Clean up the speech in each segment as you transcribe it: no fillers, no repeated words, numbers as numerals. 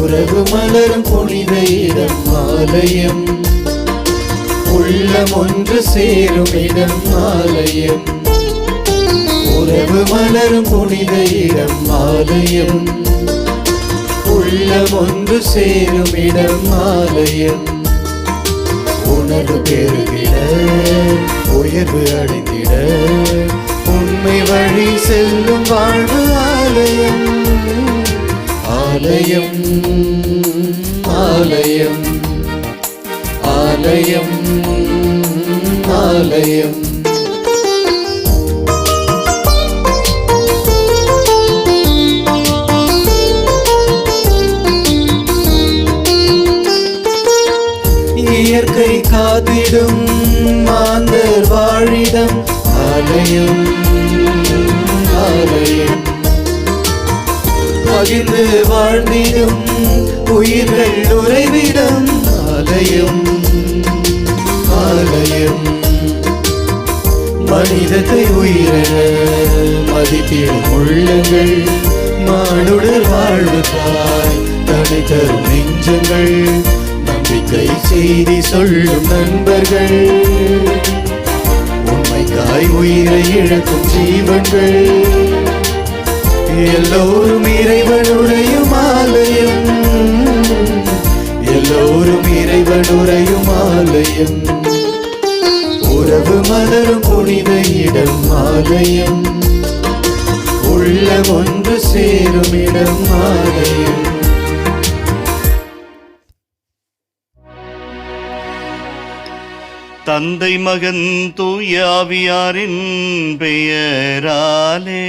உறவு மலரும் புனித இடம் ஆலயம், உள்ளம் ஒன்று சேரும் இடம் ஆலயம். உறவு மலரும் புனித இடம் ஆலயம், உள்ளம் ஒன்று சேரும் இடம் ஆலயம். உணர்வு பெருகிட உயர்வு அடைந்திட உண்மை வழி செல்லும் வாழ்வு ஆலயம். ஆலயம் ஆலயம் ஆலயம் ஆலயம். இயற்கை காத்திடும் மாந்தர் வாழிடம் ஆலயம். ஆலயம் பகிர்ந்து வாழ்ந்திடும் உயிர்கள் உறைவிடம் ஆலயம். ஆலயம் மனிதத்தை உயிரென மதித்திடும் உள்ளங்கள், மானுடர் வாழ்வுக்காய் தடை தரும் நெஞ்சங்கள், நம்பிக்கை செய்தி சொல்லும் நண்பர்கள், உண்மைக்காய் உயிரை இழக்கும் ஜீவன்கள், எல்லோரும் இறைவனுடையும் ஆலயம். எல்லோரும் இறைவனுடையும் ஆலயம். உறவு மலரும் புனித இடம் ஆலயம், உள்ளம் ஒன்று சேரும் இடம் ஆலயம். தந்தை மகன் தூய ஆவியாரின் பெயராலே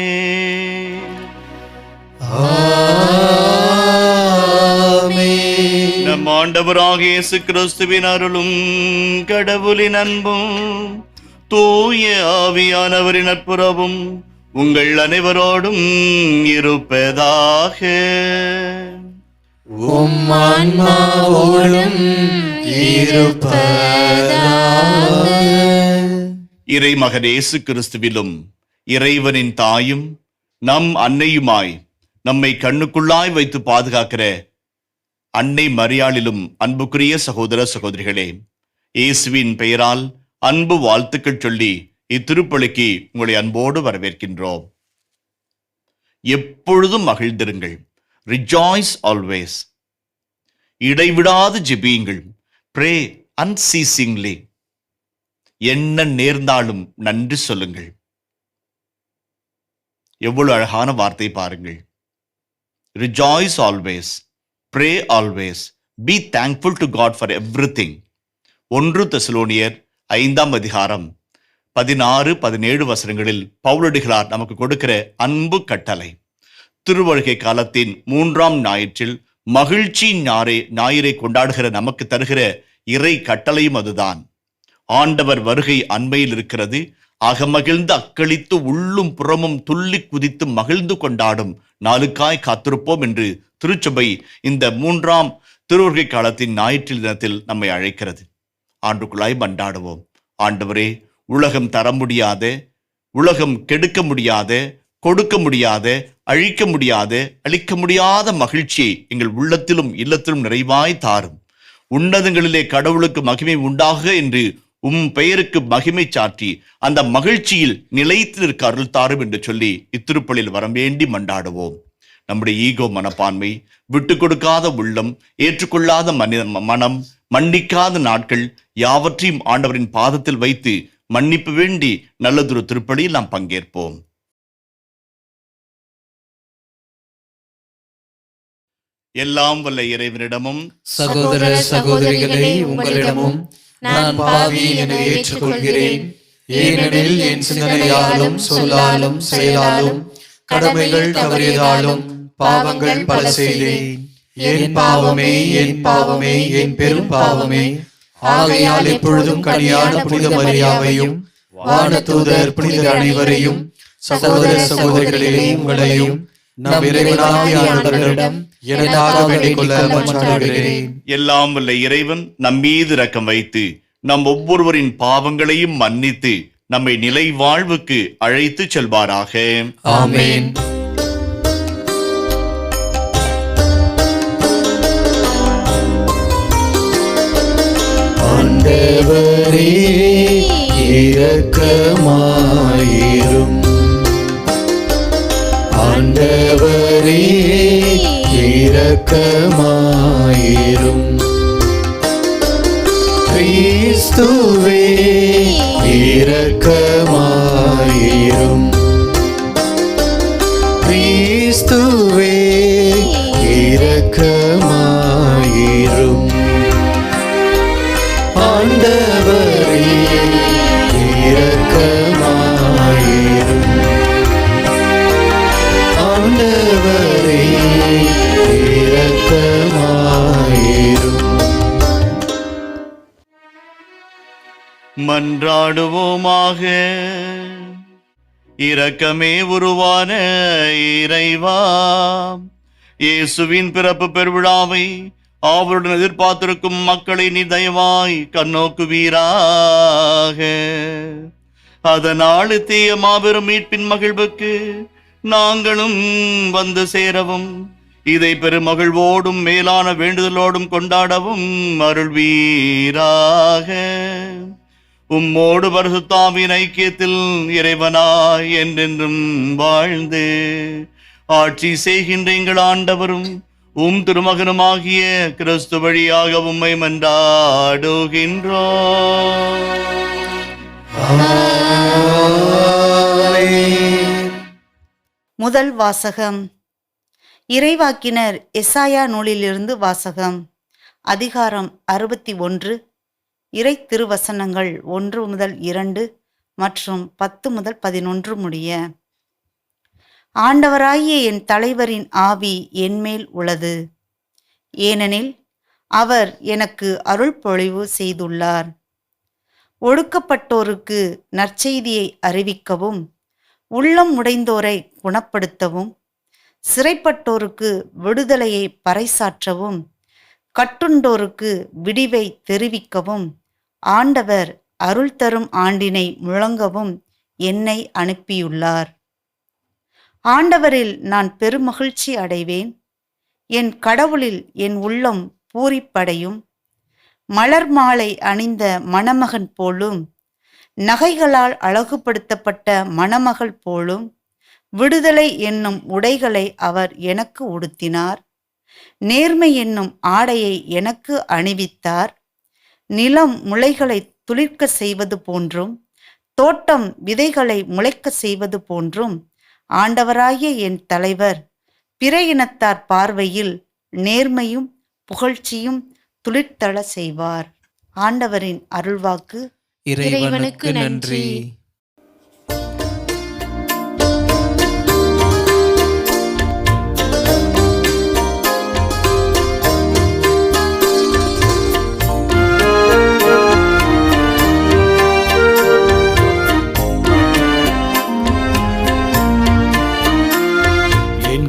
நம் ஆண்டவராகிய இயேசு கிறிஸ்துவின் அருளும் கடவுளின் அன்பும் தூய ஆவியானவரின் நட்புறவும் உங்கள் அனைவரோடும் இருப்பதாக. உம் ஆன்மாவோடும் இருப்பதாக. இறைமகன் இயேசு கிறிஸ்துவிலும் இறைவனின் தாயும் நம் அன்னையுமாய் நம்மை கண்ணுக்குள்ளாய் வைத்து பாதுகாக்கிற அன்னை மரியாளிலும் அன்புக்குரிய சகோதர சகோதரிகளே, இயேசுவின் பெயரால் அன்பு வாழ்த்துக்கள் சொல்லி இத்திருப்பலிக்கு உங்களை அன்போடு வரவேற்கின்றோம். எப்பொழுதும் மகிழ்ந்திருங்கள். Rejoice always. இடைவிடாது ஜெபியுங்கள். Pray unceasingly. என்ன நேர்ந்தாலும் நன்றி சொல்லுங்கள். எவ்வளவு அழகான வார்த்தை பாருங்கள். Rejoice always, pray always, be thankful to God for everything. 1 தெசலோனியர் 5ஆம் அதிகாரம் 16-17 வசனங்களில் பவுலடிகளார் நமக்கு கொடுக்கிற அன்பு கட்டளை. திருவருகை காலத்தின் 3ஆம் ஞாயிற்றில் மகிழ்ச்சி ஞாயிறை கொண்டாடுகிற நமக்கு தருகிற இறை கட்டளையும் அதுதான். ஆண்டவர் வருகை அண்மையில் இருக்கிறது. அகமகிழ்ந்து அக்களித்து உள்ளும் புறமும் துள்ளி குதித்து மகிழ்ந்து கொண்டாடும் நாளுக்காய் காத்திருப்போம் என்று திருச்சபை இந்த 3ஆம் திருவருகை காலத்தின் ஞாயிற்று தினத்தில் நம்மை அழைக்கிறது. ஆண்டுக்குள்ளாய் மன்றாடுவோம். ஆண்டவரே, உலகம் தர முடியாத, உலகம் கெடுக்க முடியாத, கொடுக்க முடியாத, அழிக்க முடியாத, அளிக்க முடியாத மகிழ்ச்சியை எங்கள் உள்ளத்திலும் இல்லத்திலும் நிறைவாய் தாரும். உன்னதங்களிலே கடவுளுக்கு மகிமை உண்டாக என்று உம் பெயருக்கு மகிமை சாற்றி அந்த மகிழ்ச்சியில் நிலைத்து நிற்க அருள் தாரும் என்று சொல்லி இத்திருப்பலில் வரம் வேண்டி மன்றாடுவோம். நம்முடைய ஈகோ மனப்பான்மை, விட்டு கொடுக்காத உள்ளம், ஏற்றுக்கொள்ளாத மனம், மன்னிக்காத நாட்கள் யாவற்றையும் ஆண்டவரின் பாதத்தில் வைத்து மன்னிப்பு வேண்டி நல்லதொரு திருப்பலியில் நாம் பங்கேற்போம். எல்லாம் வல்ல இறைவனிடமும் சகோதர சகோதரிகளே, உங்களிடமும் நான் பாவி என ஏற்றுக்கொள்கிறேன். ஏனெனில் என் சிந்தனையாலும் சொல்லாலும் செயலாலும் கடமைகள் தவறியதாலும் பாவங்கள் பல செய்தேன். என் பாவமே, என் பாவமே, என் பெரும் பாவமே. ஆகையால் எப்பொழுதும் கனியான புனித மரியாவையும் வானதூதர் புனிதர் அனைவரையும் சகோதர சகோதரிகளே உங்களையும் நம் இறைவனாகிய ஆண்டவரிடம் எனக்காக வேண்டிக் கொள்ள மன்றாடுகிறேன். எல்லாம் வல்ல இறைவன் நம் மீது இரக்கம் வைத்து நம் ஒவ்வொருவரின் பாவங்களையும் மன்னித்து நம்மை நிலை வாழ்வுக்கு அழைத்து செல்வாராக. ஆமென். ஆண்டவரே இரக்கமாயிரும். ஆண்டவரே இரக்கமாயிரும். கிறிஸ்துவே இரக்கமாயிரும். கிறிஸ்துவே இரக்கமாயிரும். ஆண்டவரே இரக்கமாயிரும். ஆண்டவரே இரக்கமாயிரும். மன்றாடுவோமாக. இரக்கமே உருவான இறைவா, இயேசுவின் பிறப்பு பெருவிழாவை அவருடன் எதிர்பார்த்திருக்கும் மக்களை நீ தயவாய் கண்ணோக்குவீராக. அதனால் தீய மாபெரும் மீட்பின் மகிழ்வுக்கு நாங்களும் வந்து சேரவும், இதை பெருமகிழ்வோடும் மேலான வேண்டுதலோடும் கொண்டாடவும் அருள்வீராக. உம்மோடு பரிசுத்தாவின் ஐக்கியத்தில் இறைவனாய் என்றென்றும் வாழ்ந்து ஆட்சி செய்கின்ற எங்கள் ஆண்டவரும் உம் திருமகனுமாகிய கிறிஸ்து வழியாக உம்மை மன்றாடுகின்றோம். முதல் வாசகம். இறைவாக்கினர் எசாயா நூலிலிருந்து வாசகம். அதிகாரம் 61. இறை திருவசனங்கள் 1 முதல் 2 மற்றும் 10 முதல் 11 முடிய. ஆண்டவராகிய என் தலைவரின் ஆவி என்மேல் உள்ளது, ஏனெனில் அவர் எனக்கு அருள் பொழிவு செய்துள்ளார். ஒடுக்கப்பட்டோருக்கு நற்செய்தியை அறிவிக்கவும், உள்ளம் உடைந்தோரை குணப்படுத்தவும், சிறைப்பட்டோருக்கு விடுதலையை பறைசாற்றவும், கட்டுண்டோருக்கு விடிவை தெரிவிக்கவும், ஆண்டவர் அருள் தரும் ஆண்டினை முழங்கவும் என்னை அனுப்பியுள்ளார். ஆண்டவரில் நான் பெருமகிழ்ச்சி அடைவேன். என் கடவுளில் என் உள்ளம் பூரிப்படையும். மலர் மாலை அணிந்த மணமகன் போலும், நகைகளால் அழகுபடுத்தப்பட்ட மணமகள் போலும் விடுதலை என்னும் உடைகளை அவர் எனக்கு உடுத்தினார். நேர்மை என்னும் ஆடையை எனக்கு அணிவித்தார். நிலம் முளைகளை துளிர்க்க செய்வது போன்றும், தோட்டம் விதைகளை முளைக்க செய்வது போன்றும், ஆண்டவராகிய என் தலைவர் பிற இனத்தார் பார்வையில் நேர்மையும் புகழ்ச்சியும் துளிர்த்தள செய்வார். ஆண்டவரின் அருள்வாக்கு. இறைவனுக்கு நன்றி.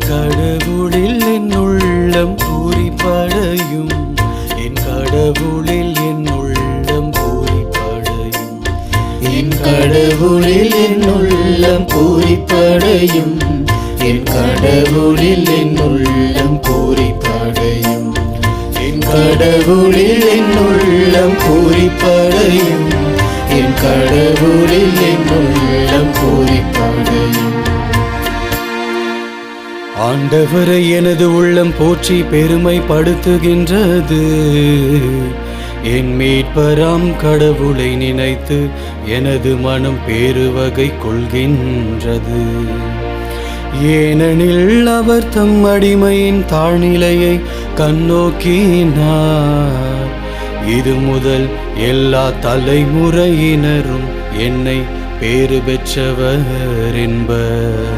கடவுளில் என் உள்ளம் பூரிப்படையும். என் கடவுளில் என் உள்ளம் பூரிப்படையும். என் கடவுளில் என் உள்ளம் பூரிப்படையும். என் கடவுளில் என் உள்ளம் பூரிப்படையும். என் கடவுளில் என் உள்ளம் பூரிப்படையும். என் கடவுளில் என் உள்ளம் பூரிப்படையும். ஆண்டவரை எனது உள்ளம் போற்றி பெருமைப்படுத்துகின்றது. என் மீட்பராம் கடவுளை நினைத்து எனது மனம் பேருவகை கொள்கின்றது. ஏனெனில் அவர் தம் அடிமையின் தாழ்நிலையை கண்ணோக்கினார். இது முதல் எல்லா தலைமுறையினரும் என்னை பேறு பெற்றவர் என்பர்.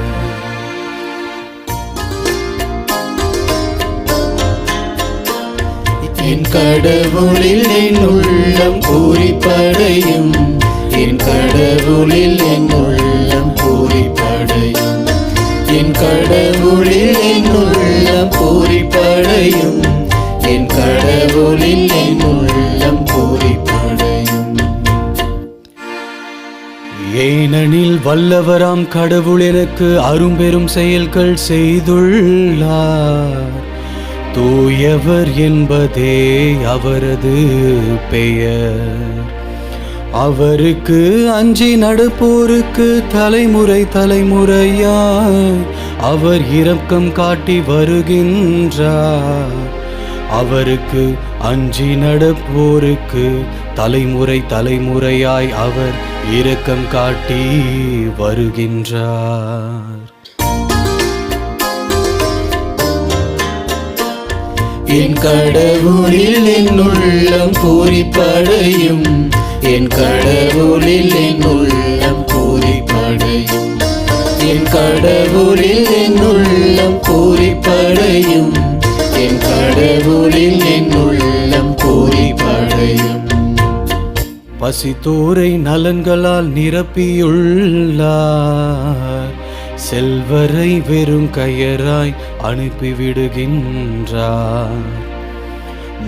என் கடவுளில் என் உள்ளம் பூரிப்படையும். என் கடவுளில் என் உள்ளம் பூரிப்படையும். என் கடவுளில் என் உள்ளம் பூரிப்படையும். என் கடவுளில் என் உள்ளம் பூரிப்படையும். ஏனெனில் வல்லவராம் கடவுள் எனக்கு அரும்பெரும் செயல்கள் செய்துள்ளார். தூயவர் என்பதே அவரது பெயர். அவருக்கு அஞ்சி நடப்போருக்கு தலைமுறை தலைமுறையாய் அவர் இரக்கம் காட்டி வருகின்றார். அவருக்கு அஞ்சி நடப்போருக்கு தலைமுறை தலைமுறையாய் அவர் இரக்கம் காட்டி வருகின்றார். என் கடவுளில் என் உள்ளம் பூரிப்படையும், என் கடவுளில் என் உள்ளம் பூரிப்படையும், என் கடவுளில் என் உள்ளம் பூரிப்படையும், என் கடவுளில் என் உள்ளம் பூரிப்படையும். பசித்தோரை நலன்களால் நிரப்பியுள்ளார், செல்வரை வெறும் கயராய் அனுப்பிவிடுகின்றார்.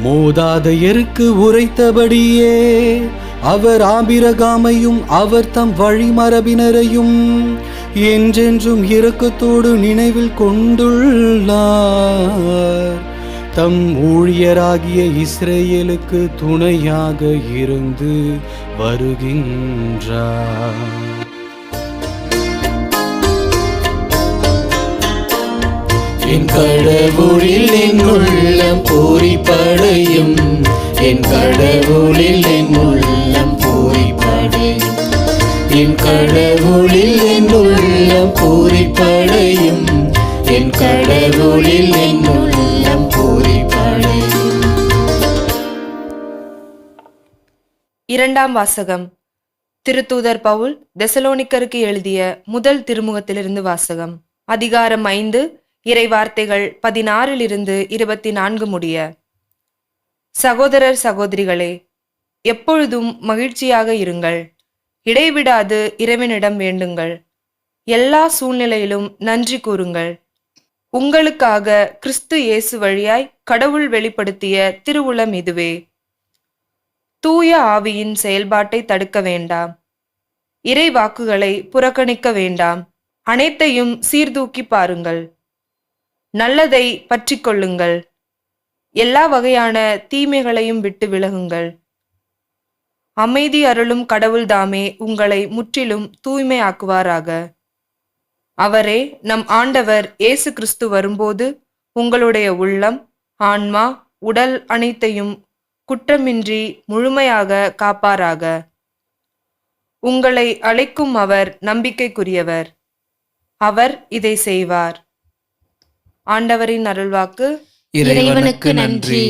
மூதாதையருக்கு உரைத்தபடியே அவர் ஆபிரகாமையும் அவர் தம் வழிமரபினரையும் என்றென்றும் இரக்கத்தோடு நினைவில் கொண்டுள்ளார். தம் ஊழியராகிய இஸ்ரேலுக்கு துணையாக இருந்து வருகின்றார். என் கடவுளில் என் உள்ளம் பூரிப்படையும், என் கடவுளில் என் உள்ளம் பூரிப்படையும், என் கடவுளில் என் உள்ளம் பூரிப்படையும், என் கடவுளில் என் உள்ளம் பூரிப்படையும். இரண்டாம் வாசகம். திருத்தூதர் பவுல் தெசலோனிக்கருக்கு எழுதிய முதல் திருமுகத்திலிருந்து வாசகம். அதிகாரம் 5, இறை வார்த்தைகள் 16 24 முடிய. சகோதரர் சகோதரிகளே, எப்பொழுதும் மகிழ்ச்சியாக இருங்கள், இடைவிடாது இறைவனிடம் வேண்டுங்கள், எல்லா சூழ்நிலையிலும் நன்றி கூறுங்கள். உங்களுக்காக கிறிஸ்து இயேசு வழியாய் கடவுள் வெளிப்படுத்திய திருவுளம் இதுவே. தூய ஆவியின் செயல்பாட்டை தடுக்க வேண்டாம், இறை வாக்குகளை புறக்கணிக்க வேண்டாம், அனைத்தையும் சீர்தூக்கி பாருங்கள், நல்லதை பற்றி கொள்ளுங்கள், எல்லா வகையான தீமைகளையும் விட்டு விலகுங்கள். அமைதி அருளும் கடவுள்தாமே உங்களை முற்றிலும் தூய்மையாக்குவாராக. அவரே நம் ஆண்டவர் இயேசு கிறிஸ்து வரும்போது உங்களுடைய உள்ளம், ஆன்மா, உடல் அனைத்தையும் குற்றமின்றி முழுமையாக காப்பாராக. உங்களை அழைக்கும் அவர் நம்பிக்கைக்குரியவர், அவர் இதை செய்வார். ஆண்டவரின் அருள்வாக்கு. இறைவனுக்கு நன்றி.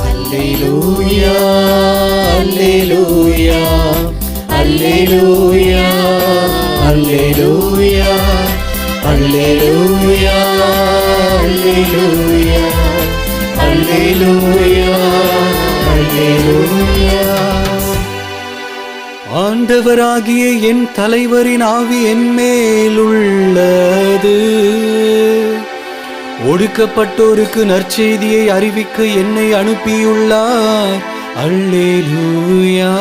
அல்லேலூயா அல்லேலூயா அல்லேலூயா அல்லேலூயா அல்லேலூயா அல்லேலூயா அல்லேலூயா அல்லேலூயா. ஆண்டவராகிய என் தலைவரின் ஆவி என் மேல் உள்ளது, ஒடுக்கப்பட்டோருக்கு நற்செய்தியை அறிவிக்க என்னை அனுப்பியுள்ளார். அல்லேலூயா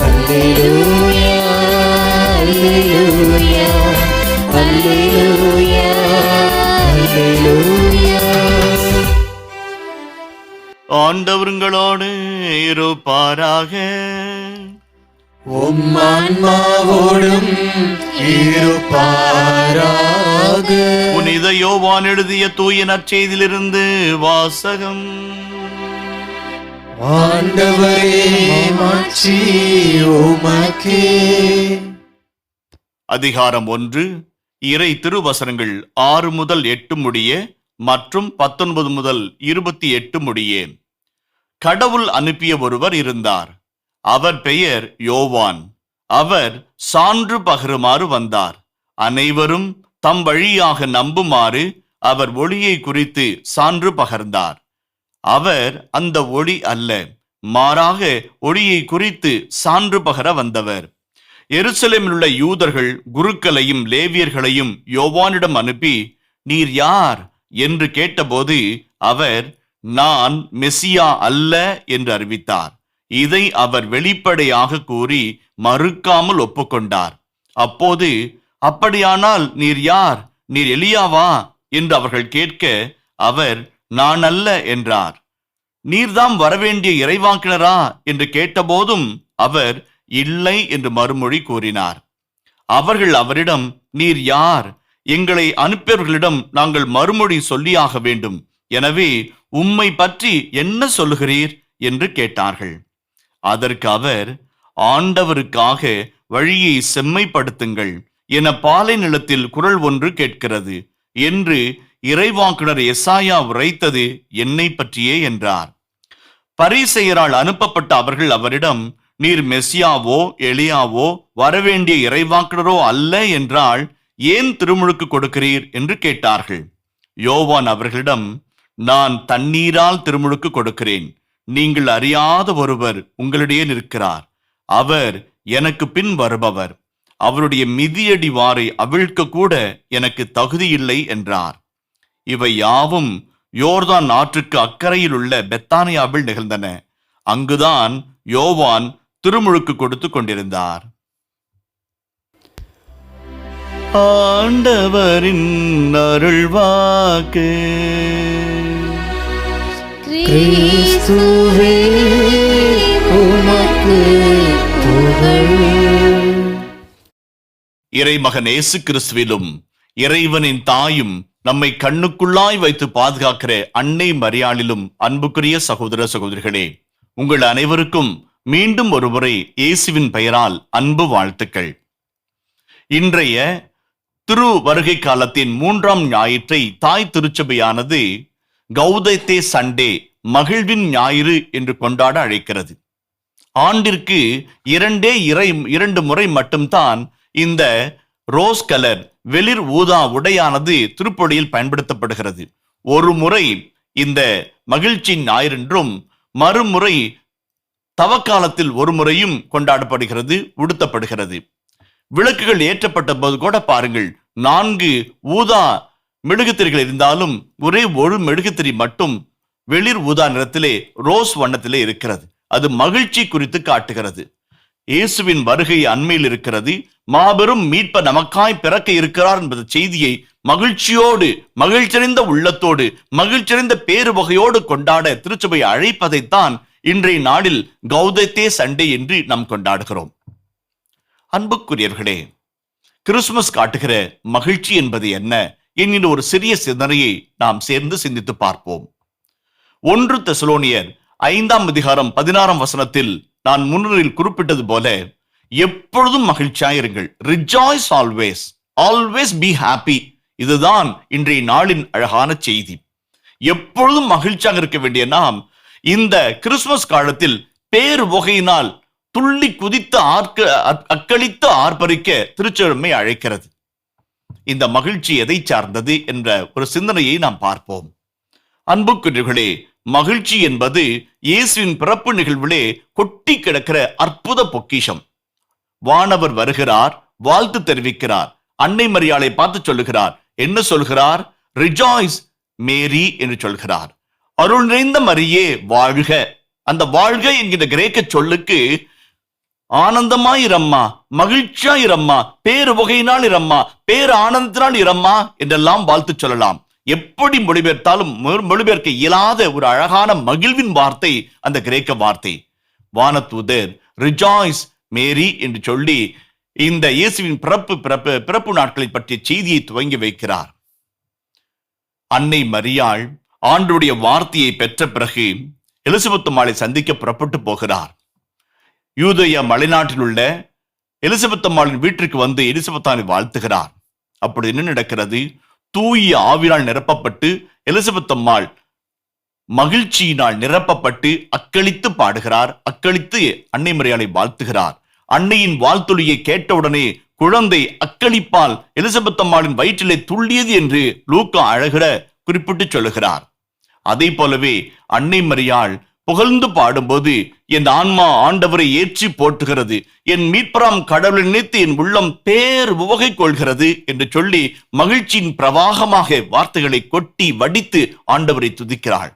அல்லேலூயா அல்லேலூயா அல்லேலூயா அல்லேலூயா. ஆண்டவருங்களோடு இருப்பாராக. உம் ஆன்மாவோடும் இருப்பாராக. புனித யோவான் எழுதிய தூய நற்செய்தியிலிருந்து வாசகம். ஆண்டவரே மாட்சி உமக்கே. அதிகாரம் 1, இறை திருவசனங்கள் 6 முதல் 8 முடிய மற்றும் 19 முதல் 28 முடிய. கடவுள் அனுப்பிய ஒருவர் இருந்தார், அவர் பெயர் யோவான். அவர் சான்று பகருமாறு வந்தார், அனைவரும் தம் வழியாக நம்புமாறு அவர் ஒளியை குறித்து சான்று பகர்ந்தார். அவர் அந்த ஒளி அல்ல, மாறாக ஒளியை குறித்து சான்று பகர வந்தவர். எருசலேமில் உள்ள யூதர்கள் குருக்களையும் லேவியர்களையும் யோவானிடம் அனுப்பி, நீர் யார் என்று கேட்டபோது அவர், நான் மெசியா அல்ல என்று அறிவித்தார். இதை அவர் வெளிப்படையாக கூறி மறுக்காமல் ஒப்புக்கொண்டார். அப்போது, அப்படியானால் நீர் யார்? நீர் எலியாவா என்று அவர்கள் கேட்க, அவர், நான் அல்ல என்றார். நீர்தாம் வரவேண்டிய இறைவாக்கினரா என்று கேட்டபோதும் அவர் இல்லை என்று மறுமொழி கூறினார். அவர்கள் அவரிடம், நீர் யார்? எங்களை அனுப்பியவர்களிடம் நாங்கள் மறுமொழி சொல்லியாக வேண்டும். எனவே உம்மை பற்றி என்ன சொல்லுகிறீர் என்று கேட்டார்கள். அதற்கு அவர், ஆண்டவருக்காக வழியை செம்மைப்படுத்துங்கள் என பாலை நிலத்தில் குரல் ஒன்று கேட்கிறது என்று இறைவாக்கினர் எசாயா உரைத்தது என்னை பற்றியே என்றார். பரிசேயரால் அனுப்பப்பட்ட அவர்கள் அவரிடம், நீர் மெசியாவோ எலியாவோ வரவேண்டிய இறைவாக்கினரோ அல்ல என்றால் ஏன் திருமுழுக்கு கொடுக்கிறீர் என்று கேட்டார்கள். யோவான் அவர்களிடம், நான் தண்ணீரால் திருமுழுக்கு கொடுக்கிறேன். நீங்கள் அறியாத ஒருவர் உங்களிடையே நிற்கிறார். அவர் எனக்கு பின் வருபவர். அவருடைய மிதியடி வாரை அவிழ்க்க கூட எனக்கு தகுதியில்லை என்றார். இவை யாவும் யோர்தான் ஆற்றுக்கு அக்கறையில் உள்ள பெத்தானியாவில் நிகழ்ந்தன. அங்குதான் யோவான் திருமுழுக்கு கொடுத்து கொண்டிருந்தார். ஆண்டவரின் அருள்வாக்கு. கிறிஸ்துவே உமக்கு புகழ். இறைமகன் இயேசு கிறிஸ்துவிலும் இறைவனின் தாயும் நம்மை கண்ணுக்குள்ளாய் வைத்து பாதுகாக்கிற அன்னை மரியாளிலும் அன்புக்குரிய சகோதர சகோதரிகளே, உங்கள் அனைவருக்கும் மீண்டும் ஒருமுறை இயேசுவின் பெயரால் அன்பு வாழ்த்துக்கள். இன்றைய திரு வருகை காலத்தின் 3ஆம் ஞாயிற்றை தாய் திருச்சபையானது கௌதேத்தே சண்டே, மகிழ்வின் ஞாயிறு என்று கொண்டாட அழைக்கிறது. ஆண்டிற்கு 2 முறை மட்டும்தான் இந்த ரோஸ் கலர் வெளிர் ஊதா உடையானது திருப்பொழியில் பயன்படுத்தப்படுகிறது. ஒரு முறை இந்த மகிழ்ச்சி ஞாயிறு என்றும், மறுமுறை தவக்காலத்தில் ஒரு முறையும் கொண்டாடப்படுகிறது, உடுத்தப்படுகிறது. விளக்குகள் ஏற்றப்பட்ட போது கூட பாருங்கள், 4 ஊதா மெழுகுத்திரிகள் இருந்தாலும் ஒரே ஒரு மெழுகுத்திரி மட்டும் வெளிர் ஊதா நிறத்திலே ரோஸ் வண்ணத்திலே இருக்கிறது. அது மகிழ்ச்சி குறித்து காட்டுகிறது. இயேசுவின் வருகை அண்மையில் இருக்கிறது. மாபெரும் மீட்பர் நமக்காய் பிறக்க இருக்கிறார் என்பது செய்தியை மகிழ்ச்சியோடு, மகிழ்ச்சியடைந்த உள்ளத்தோடு, மகிழ்ச்சியடைந்த பேரு வகையோடு கொண்டாட திருச்சபை அழைப்பதைத்தான் இன்றைய நாளில் கௌதேத்தே சண்டே என்று நாம் கொண்டாடுகிறோம். அன்புக்குரியவர்களே, கிறிஸ்துமஸ் காட்டுகிற மகிழ்ச்சி என்பது என்ன என்கிற ஒரு சிறிய சிந்தனையை நாம் சேர்ந்து சிந்தித்து பார்ப்போம். 1 தெசலோனியர் 5ஆம் அதிகாரம் 16ஆம் வசனத்தில் நான் முன்னரில் குறிப்பிட்டது போல, எப்பொழுதும் மகிழ்ச்சியாயிருங்கள். Rejoice always, always be happy. இதுதான் இன்றைய நாளின் அழகான செய்தி. எப்பொழுதும் மகிழ்ச்சியாக இருக்க வேண்டிய நாம் இந்த கிறிஸ்துமஸ் காலத்தில் பேர் வகையினால் துள்ளி குதித்து அக்களித்து ஆர்ப்பரிக்க திருச்சபை அழைக்கிறது. இந்த மகிழ்ச்சி எதை சார்ந்தது என்ற ஒரு சிந்தனையை நாம் பார்ப்போம். அன்புக்குரியவர்களே, மகிழ்ச்சி என்பது இயேசுவின் பிறப்பு நிகழ்விலே கொட்டி கிடக்கிற அற்புத பொக்கிஷம். வானவர் வருகிறார், வாழ்த்து தெரிவிக்கிறார். அன்னை மரியாளை பார்த்து சொல்லுகிறார். என்ன சொல்கிறார்? ரிஜாய்ஸ் மேரி என்று சொல்கிறார். அருள் நிறைந்த மரியே வாழ்க. அந்த வாழ்க என்கிற கிரேக்க சொல்லுக்கு ஆனந்தமாயிரம்மா, மகிழ்ச்சியாயிரம்மா, பேரு வகையினால் இரம்மா, பேரு ஆனந்தத்தினால் இரம்மா என்றெல்லாம் வாழ்த்து சொல்லலாம். எப்படி மொழிபெயர்த்தாலும் மொழிபெயர்க்க இயலாத ஒரு அழகான மகிழ்வின் வார்த்தை அந்த கிரேக்க வார்த்தை. வானதூதர் ரிஜாய்ஸ் மேரி என்று சொல்லி இந்த இயேசுவின் பிறப்பு நாட்களை பற்றிய செய்தியை துவங்கி வைக்கிறார். அன்னை மரியாள் ஆண்டவருடைய வார்த்தையை பெற்ற பிறகு எலிசபெத் அம்மாளை சந்திக்க புறப்பட்டு போகிறார். யூதேயா மலைநாட்டில் உள்ள எலிசபெத் அம்மாளின் வீட்டிற்கு வந்து எலிசபெத்தானை வாழ்த்துகிறார். அப்படி என்ன நடக்கிறது? தூய ஆவியால் நிரப்பப்பட்டு எலிசபெத் அம்மாள் மகிழ்ச்சியினால் நிரப்பப்பட்டு அக்களித்து பாடுகிறார். அக்களித்து அன்னை மரியாளை வாழ்த்துகிறார். அன்னையின் வாழ்த்தொலியை கேட்டவுடனே குழந்தை அக்களிப்பால் எலிசபெத் அம்மாளின் வயிற்றிலே துள்ளியது என்று லூக்கா அழகிற குறிப்பிட்டு சொல்லுகிறார். அதே போலவே அன்னை மரியாள் புகழ்ந்து பாடும்போது, என் ஆன்மா ஆண்டவரை ஏற்றி போற்றுகிறது, என் மீட்பராம் கடவுளை நினைத்து என் உள்ளம் பேர் உவகை கொள்கிறது என்று சொல்லி மகிழ்ச்சியின் பிரவாகமாக வார்த்தைகளை கொட்டி வடித்து ஆண்டவரை துதிக்கிறாள்.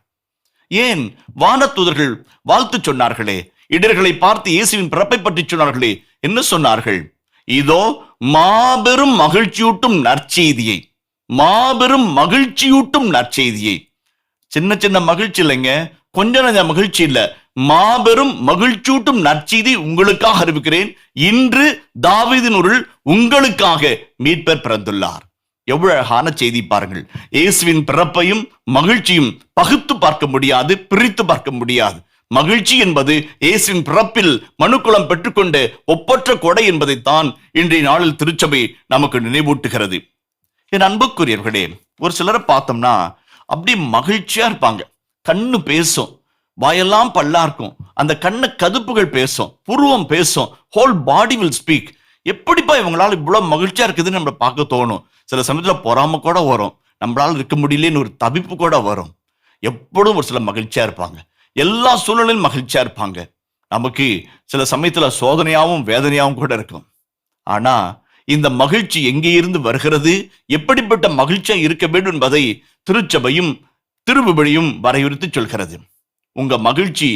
ஏன்? வானதூதர்கள் வாழ்த்து சொன்னார்களே, இடர்களை பார்த்து இயேசுவின் பிறப்பை பற்றி சொன்னார்களே. என்ன சொன்னார்கள்? இதோ மாபெரும் மகிழ்ச்சியூட்டும் நற்செய்தியை, மாபெரும் மகிழ்ச்சியூட்டும் நற்செய்தியை. சின்ன சின்ன மகிழ்ச்சி இல்லைங்க, கொஞ்ச நஞ்ச மகிழ்ச்சி இல்ல, மாபெரும் மகிழ்ச்சியூட்டும் நற்செய்தி உங்களுக்காக அறிவிக்கிறேன். இன்று தாவீதினுள் உங்களுக்காக மீட்பர் பிறந்துள்ளார். எவ்வளவு அழகான செய்தி பாருங்கள். இயேசுவின் பிறப்பையும் மகிழ்ச்சியும் பகுத்து பார்க்க முடியாது, பிரித்து பார்க்க முடியாது. மகிழ்ச்சி என்பது இயேசுவின் பிறப்பில் மனுக்குலம் பெற்றுக்கொண்ட ஒப்பற்ற கொடை என்பதைத்தான் இன்றைய நாளில் திருச்சபை நமக்கு நினைவூட்டுகிறது. என் அன்புக்குரியவர்களே, ஒரு சிலரை பார்த்தோம்னா அப்படி மகிழ்ச்சியா இருப்பாங்க. கண்ணு பேசும், வாயெல்லாம் பல்லா இருக்கும், அந்த கண்ண கதுப்புகள் பேசும், புருவம் பேசும், ஹோல் பாடி வில் ஸ்பீக். எப்படிப்பா இவங்களால இவ்வளவு மகிழ்ச்சியா இருக்குதுன்னு நம்ம பார்க்க தோணும். சில சமயத்துல பொறாம கூட வரும், நம்மளால இருக்க முடியலன்னு ஒரு தவிப்பு கூட வரும். எப்பொழுதும் ஒரு சில மகிழ்ச்சியா இருப்பாங்க, எல்லா சூழ்நிலையும் மகிழ்ச்சியா இருப்பாங்க. நமக்கு சில சமயத்துல சோதனையாவும் வேதனையாவும் கூட இருக்கும். ஆனா இந்த மகிழ்ச்சி எங்கே இருந்து வருகிறது, எப்படிப்பட்ட மகிழ்ச்சியா இருக்க வேண்டும் என்பதை திருச்சபையும் திருவிபடியும் வரையறுத்து சொல்கிறது. உங்க மகிழ்ச்சி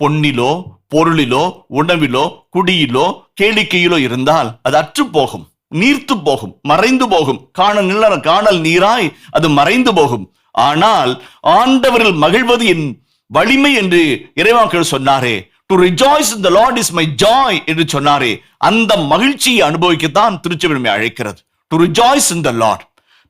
பொன்னிலோ, பொருளிலோ, உணவிலோ, குடியிலோ, கேளிக்கையிலோ இருந்தால் அது அற்று போகும், நீர்த்து போகும், மறைந்து போகும். காணல் நீராய் அது மறைந்து போகும். ஆனால் ஆண்டவரில் மகிழ்வது என் வலிமை என்று இறைவாக்கள் சொன்னாரே, to rejoice in the Lord is my joy என்று சொன்னாரே, அந்த மகிழ்ச்சியை அனுபவிக்கத்தான் திருச்சபை அழைக்கிறது. To rejoice in the Lord.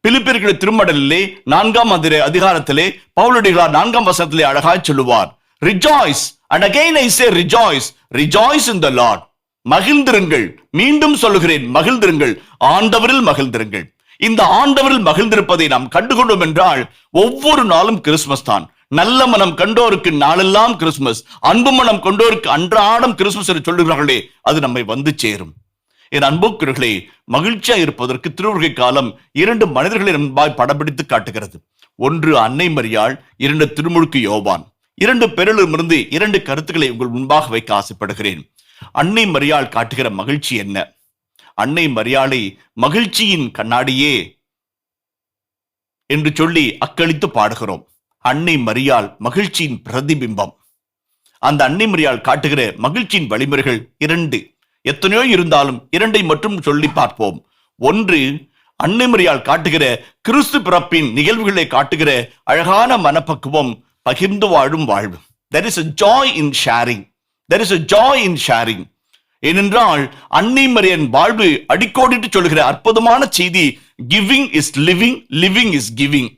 பிலிப்பியர்கள் திருமடலிலே 4ஆம் அதிகாரத்திலே பவுலடிகளார் 4ஆம் வசனத்திலே அழகாய் சொல்லுவார், rejoice, and again I say rejoice, rejoice in the Lord. மகிழ்ந்திருங்கள். மீண்டும் சொல்லுகிறேன், மகிழ்ந்திருங்கள், ஆண்டவரில் மகிழ்ந்திருங்கள். இந்த ஆண்டவரில் மகிழ்ந்திருப்பதை நாம் கண்டுகொண்டோம் என்றால் ஒவ்வொரு நாளும் கிறிஸ்துமஸ் தான். நல்ல மனம் கண்டோருக்கு நாளெல்லாம் கிறிஸ்துமஸ், அன்பு மனம் கொண்டோருக்கு அன்றாடம் கிறிஸ்துமஸ் என்று சொல்லுகிறார்களே, அது நம்மை வந்து சேரும். என் அன்புக்குரியவர்களே, மகிழ்ச்சியா இருப்பதற்கு திருவருகை காலம் 2 மனிதர்களை முன்பாய் படம்பிடித்து காட்டுகிறது. ஒன்று அன்னை மரியாள், 2 திருமுழுக்கு யோவான். 2 பேரிலிருந்து 2 கருத்துக்களை உங்கள் முன்பாக வைக்க ஆசைப்படுகிறேன். அன்னை மரியாள் காட்டுகிற மகிழ்ச்சி என்ன? அன்னை மரியாளை மகிழ்ச்சியின் கண்ணாடியே என்று சொல்லி அக்களித்து பாடுகிறோம். அன்னை மரியாள் மகிழ்ச்சியின் பிரதிபிம்பம். அந்த அன்னை மரியாள் காட்டுகிற மகிழ்ச்சியின் வழிமுறைகள் 2, எத்தனையோ இருந்தாலும் 2ஐ மட்டும் சொல்லி பார்ப்போம். ஒன்று, அன்னை மரியாள் காட்டுகிற கிறிஸ்து பிறப்பின் நிகழ்வுகளை காட்டுகிற அழகான மனப்பக்குவம், பகிர்ந்து வாழும் வாழ்வு. There is a joy in sharing. There is a joy in sharing. ஏனென்றால் அன்னை மரியாள் வாழ்வு அடிக்கோடிட்டு சொல்லுகிற அற்புதமான செய்தி, giving is living, living is giving.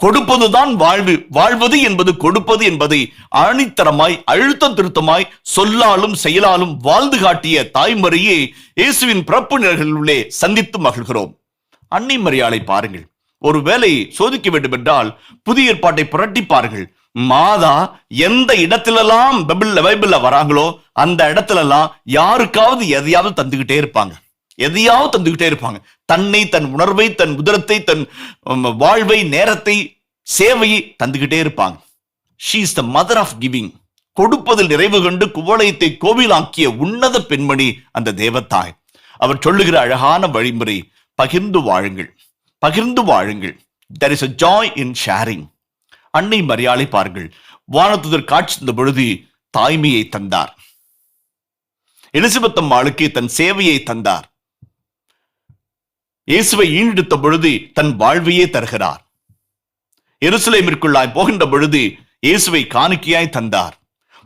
கொடுப்பதுதான் வாழ்வு, வாழ்வது என்பது கொடுப்பது என்பதை ஆணித்தரமாய் அழுத்தம் திருத்தமாய் சொல்லாலும் செயலாலும் வாழ்ந்து காட்டிய தாய்மரியே இயேசுவின் பிறப்பு நிகழ்வுகளே சந்தித்து மகிழ்கிறோம். அன்னை மரியாளை பாருங்கள். ஒருவேளை சோதிக்க வேண்டும் என்றால் புதிய ஏற்பாட்டை புரட்டி பாருங்கள். மாதா எந்த இடத்திலெல்லாம் பைபிள்ல வராங்களோ அந்த இடத்துலலாம் யாருக்காவது எதையாவது தந்துகிட்டே இருப்பாங்க, எதையாவது தந்துகிட்டே இருப்பாங்க. தன்னை, தன் உணர்வை, தன் உதரத்தை, தன் வாழ்வை, நேரத்தை, சேவையை தந்துகிட்டே இருப்பாங்க. She is the mother of giving. கொடுப்பதில் நிறைவு கண்டு குவளையத்தை கோவிலாக்கிய உன்னத பெண்மணி அந்த தேவத்தாய். அவர் சொல்லுகிற அழகான வழிமுறை, பகிர்ந்து வாழுங்கள், பகிர்ந்து வாழுங்கள். There is a joy in sharing. அன்னை மரியாளை பாருங்கள். வானதூதர் காட்சி தந்த பொழுது தாய்மையை தந்தார். எலிசபெத் அம்மாளுக்கு தன் சேவையை தந்தார். இயேசுவை ஈண்டெடுத்த பொழுது தன் வாழ்வையே தருகிறார். எருசலேமிற்குள்ளாய் போகின்ற பொழுது இயேசுவை காணிக்கையாய் தந்தார்.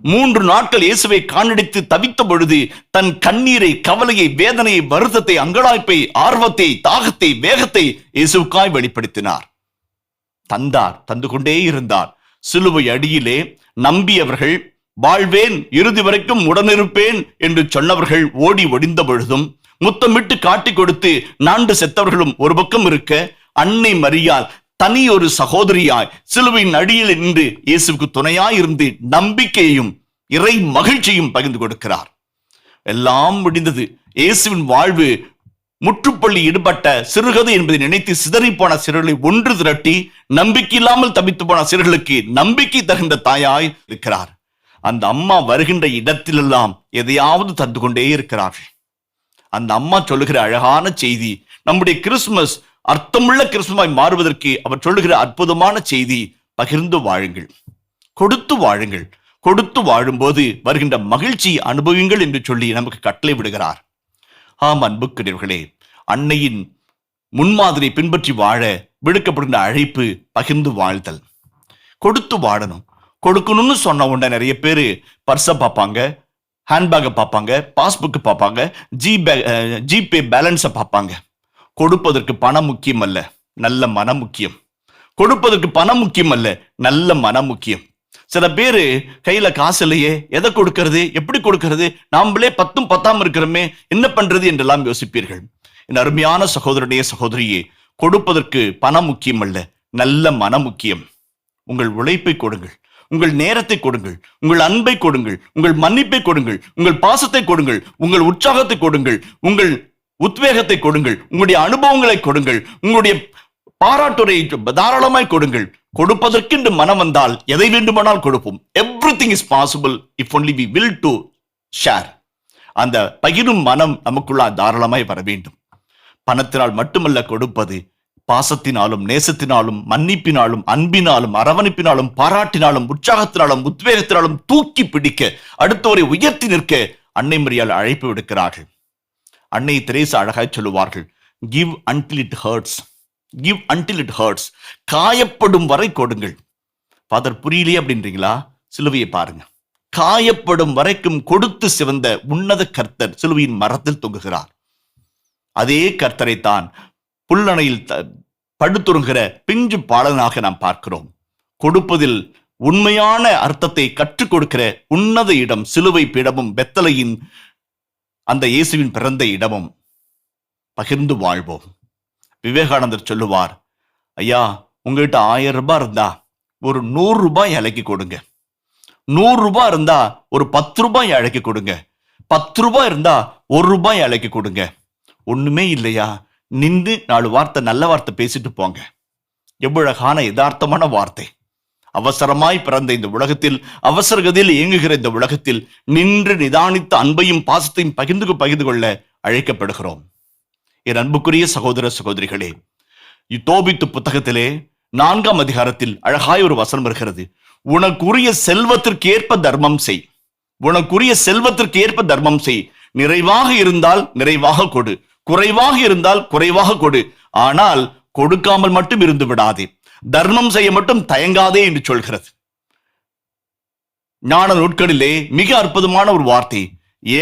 3 நாட்கள் இயேசுவை காணடித்து தவித்த பொழுது தன் கண்ணீரை, கவலையை, வேதனையை, வருத்தத்தை, அங்கலாய்ப்பை, ஆர்வத்தை, தாகத்தை, வேகத்தை இயேசுக்காய் வெளிப்படுத்தினார். தந்தார், தந்து கொண்டே இருந்தார். சிலுவை அடியிலே நம்பியவர்கள், வாழ்வேன், இறுதி வரைக்கும் உடனிருப்பேன் என்று சொன்னவர்கள் ஓடி ஒடிந்த பொழுதும், முத்தமிட்டு காட்டி கொடுத்து நாண்டு செத்தவர்களும் ஒரு பக்கம் இருக்க, அன்னை மரியாள் தனி ஒரு சகோதரியாய் சிலுவையின் அடியில் நின்று இயேசுக்கு துணையாய் இருந்து நம்பிக்கையையும் இறை மகிழ்ச்சியும் பகிர்ந்து கொடுக்கிறார். எல்லாம் முடிந்தது. இயேசுவின் வாழ்வு முற்றுப்பள்ளி ஈடுபட்ட சிறுகதை என்பதை நினைத்து சிதறி போன சிறுகளை ஒன்று திரட்டி நம்பிக்கை இல்லாமல் தவித்து போன சிறுகளுக்கு நம்பிக்கை தகுந்த தாயாய் இருக்கிறார். அந்த அம்மா வருகின்ற இடத்திலெல்லாம் எதையாவது தந்து கொண்டே இருக்கிறார்கள். அந்த அம்மா சொல்லுகிற அழகான செய்தி, நம்முடைய கிறிஸ்துமஸ் அர்த்தமுள்ள கிறிஸ்துமாய் மாறுவதற்கு அவர் சொல்லுகிற அற்புதமான செய்தி, பகிர்ந்து வாழுங்கள், கொடுத்து வாழுங்கள். கொடுத்து வாழும்போது வருகின்ற மகிழ்ச்சி அனுபவிங்கள் என்று சொல்லி நமக்கு கட்டளை விடுகிறார். ஆம் அன்புக்குரியவர்களே, அன்னையின் முன்மாதிரி பின்பற்றி வாழ விடுக்கப்படுகின்ற அழைப்பு பகிர்ந்து வாழ்தல். கொடுத்து வாழணும். கொடுக்கணும்னு சொன்ன உடனே நிறைய பேர் பர்ஸை பார்ப்பாங்க, ஹேண்ட்பேக்கை பார்ப்பாங்க, பாஸ்புக்கு பார்ப்பாங்க, ஜிபே பேலன்ஸை பார்ப்பாங்க. கொடுப்பதற்கு பணம் முக்கியம் அல்ல, நல்ல மனம் முக்கியம். கொடுப்பதற்கு பணம் முக்கியம் அல்ல, நல்ல மனம் முக்கியம். சில பேரு கையில காசு இல்லையே, எதை கொடுக்கறது, எப்படி கொடுக்கறது, நாமளே 10 10 இருக்கிறோமே, என்ன பண்றது என்றெல்லாம் யோசிப்பீர்கள். என் அருமையான சகோதரனே சகோதரியே, கொடுப்பதற்கு பணம் முக்கியம் அல்ல, நல்ல மனம் முக்கியம். உங்கள் உழைப்பை கொடுங்கள், உங்கள் நேரத்தை கொடுங்கள், உங்கள் அன்பை கொடுங்கள், உங்கள் மன்னிப்பை கொடுங்கள், உங்கள் பாசத்தை கொடுங்கள், உங்கள் உற்சாகத்தை கொடுங்கள், உங்கள் உத்வேகத்தை கொடுங்கள், உங்களுடைய அனுபவங்களை கொடுங்கள், உங்களுடைய பாராட்டுரை தாராளமாய் கொடுங்கள். கொடுப்பதற்கு மனம் வந்தால் எதை வேண்டுமானால் கொடுப்போம். Everything is possible if only we will to share. அந்த பகிரும் மனம் நமக்குள்ள தாராளமாய் வர வேண்டும். பணத்தினால் மட்டுமல்ல கொடுப்பது, பாசத்தினாலும் நேசத்தினாலும் மன்னிப்பினாலும் அன்பினாலும் அரவணைப்பினாலும் பாராட்டினாலும் உற்சாகத்தினாலும் உத்வேகத்தினாலும் தூக்கி பிடிக்க, அடுத்தவரை உயர்த்தி நிற்க அன்னை மரியாள் அழைப்பு விடுக்கிறார்கள். அன்னை தெரேசா அழகாய் சொல்லுவார்கள், give until it hurts, give until it hurts. காயப்படும் வரை கொடுங்கள். ஃபாதர் புரியலையே அப்படின்றீங்களா? சிலுவையை பாருங்க. காயப்படும் வரைக்கும் கொடுத்து சிவந்த உன்னத கர்த்தர் சிலுவையின் மரத்தில் தொங்குகிறார். அதே கர்த்தரை தான் புல்லணையில் படுத்துறங்கிற பிஞ்சு பாலனாக நாம் பார்க்கிறோம். கொடுப்பதில் உண்மையான அர்த்தத்தை கற்றுக் கொடுக்கிற உன்னத இடம் சிலுவை பீடமும் பெத்தலையின் அந்த இயேசுவின் பிறந்த இடமும். பகிர்ந்து வாழ்வோம். விவேகானந்தர் சொல்லுவார், ஐயா உங்ககிட்ட 1000 ரூபாய் இருந்தா ஒரு 100 ரூபாய் அழைக்கி கொடுங்க, 100 ரூபாய் இருந்தா ஒரு 10 ரூபாய் அழைக்கி கொடுங்க, 10 ரூபாய் இருந்தா 1 ரூபாய் அழைக்கி கொடுங்க. ஒண்ணுமே இல்லையா, நின்று 4 வார்த்தை நல்ல வார்த்தை பேசிட்டு போங்க. எவ்வளவு அழகான யதார்த்தமான வார்த்தை. அவசரமாய் பிறந்த இந்த உலகத்தில், அவசரகதியில் இயங்குகிற இந்த உலகத்தில் நின்று நிதானித்த அன்பையும் பாசத்தையும் பகிர்ந்து கொள்ள அழைக்கப்படுகிறோம். என் அன்புக்குரிய சகோதர சகோதரிகளே, யோபித்து புத்தகத்திலே 4ஆம் அதிகாரத்தில் அழகாய் ஒரு வசனம் இருக்கிறது. உனக்குரிய செல்வத்திற்கு ஏற்ப தர்மம் செய், உனக்குரிய செல்வத்திற்கு ஏற்ப தர்மம் செய். நிறைவாக இருந்தால் நிறைவாக கொடு, குறைவாக இருந்தால் குறைவாக கொடு. ஆனால் கொடுக்காமல் மட்டும் இருந்து விடாதே, தர்மம் செய்ய மட்டும் தயங்காதே என்று சொல்கிறது. ஞான நூட்களிலே மிக அற்புதமான ஒரு வார்த்தை.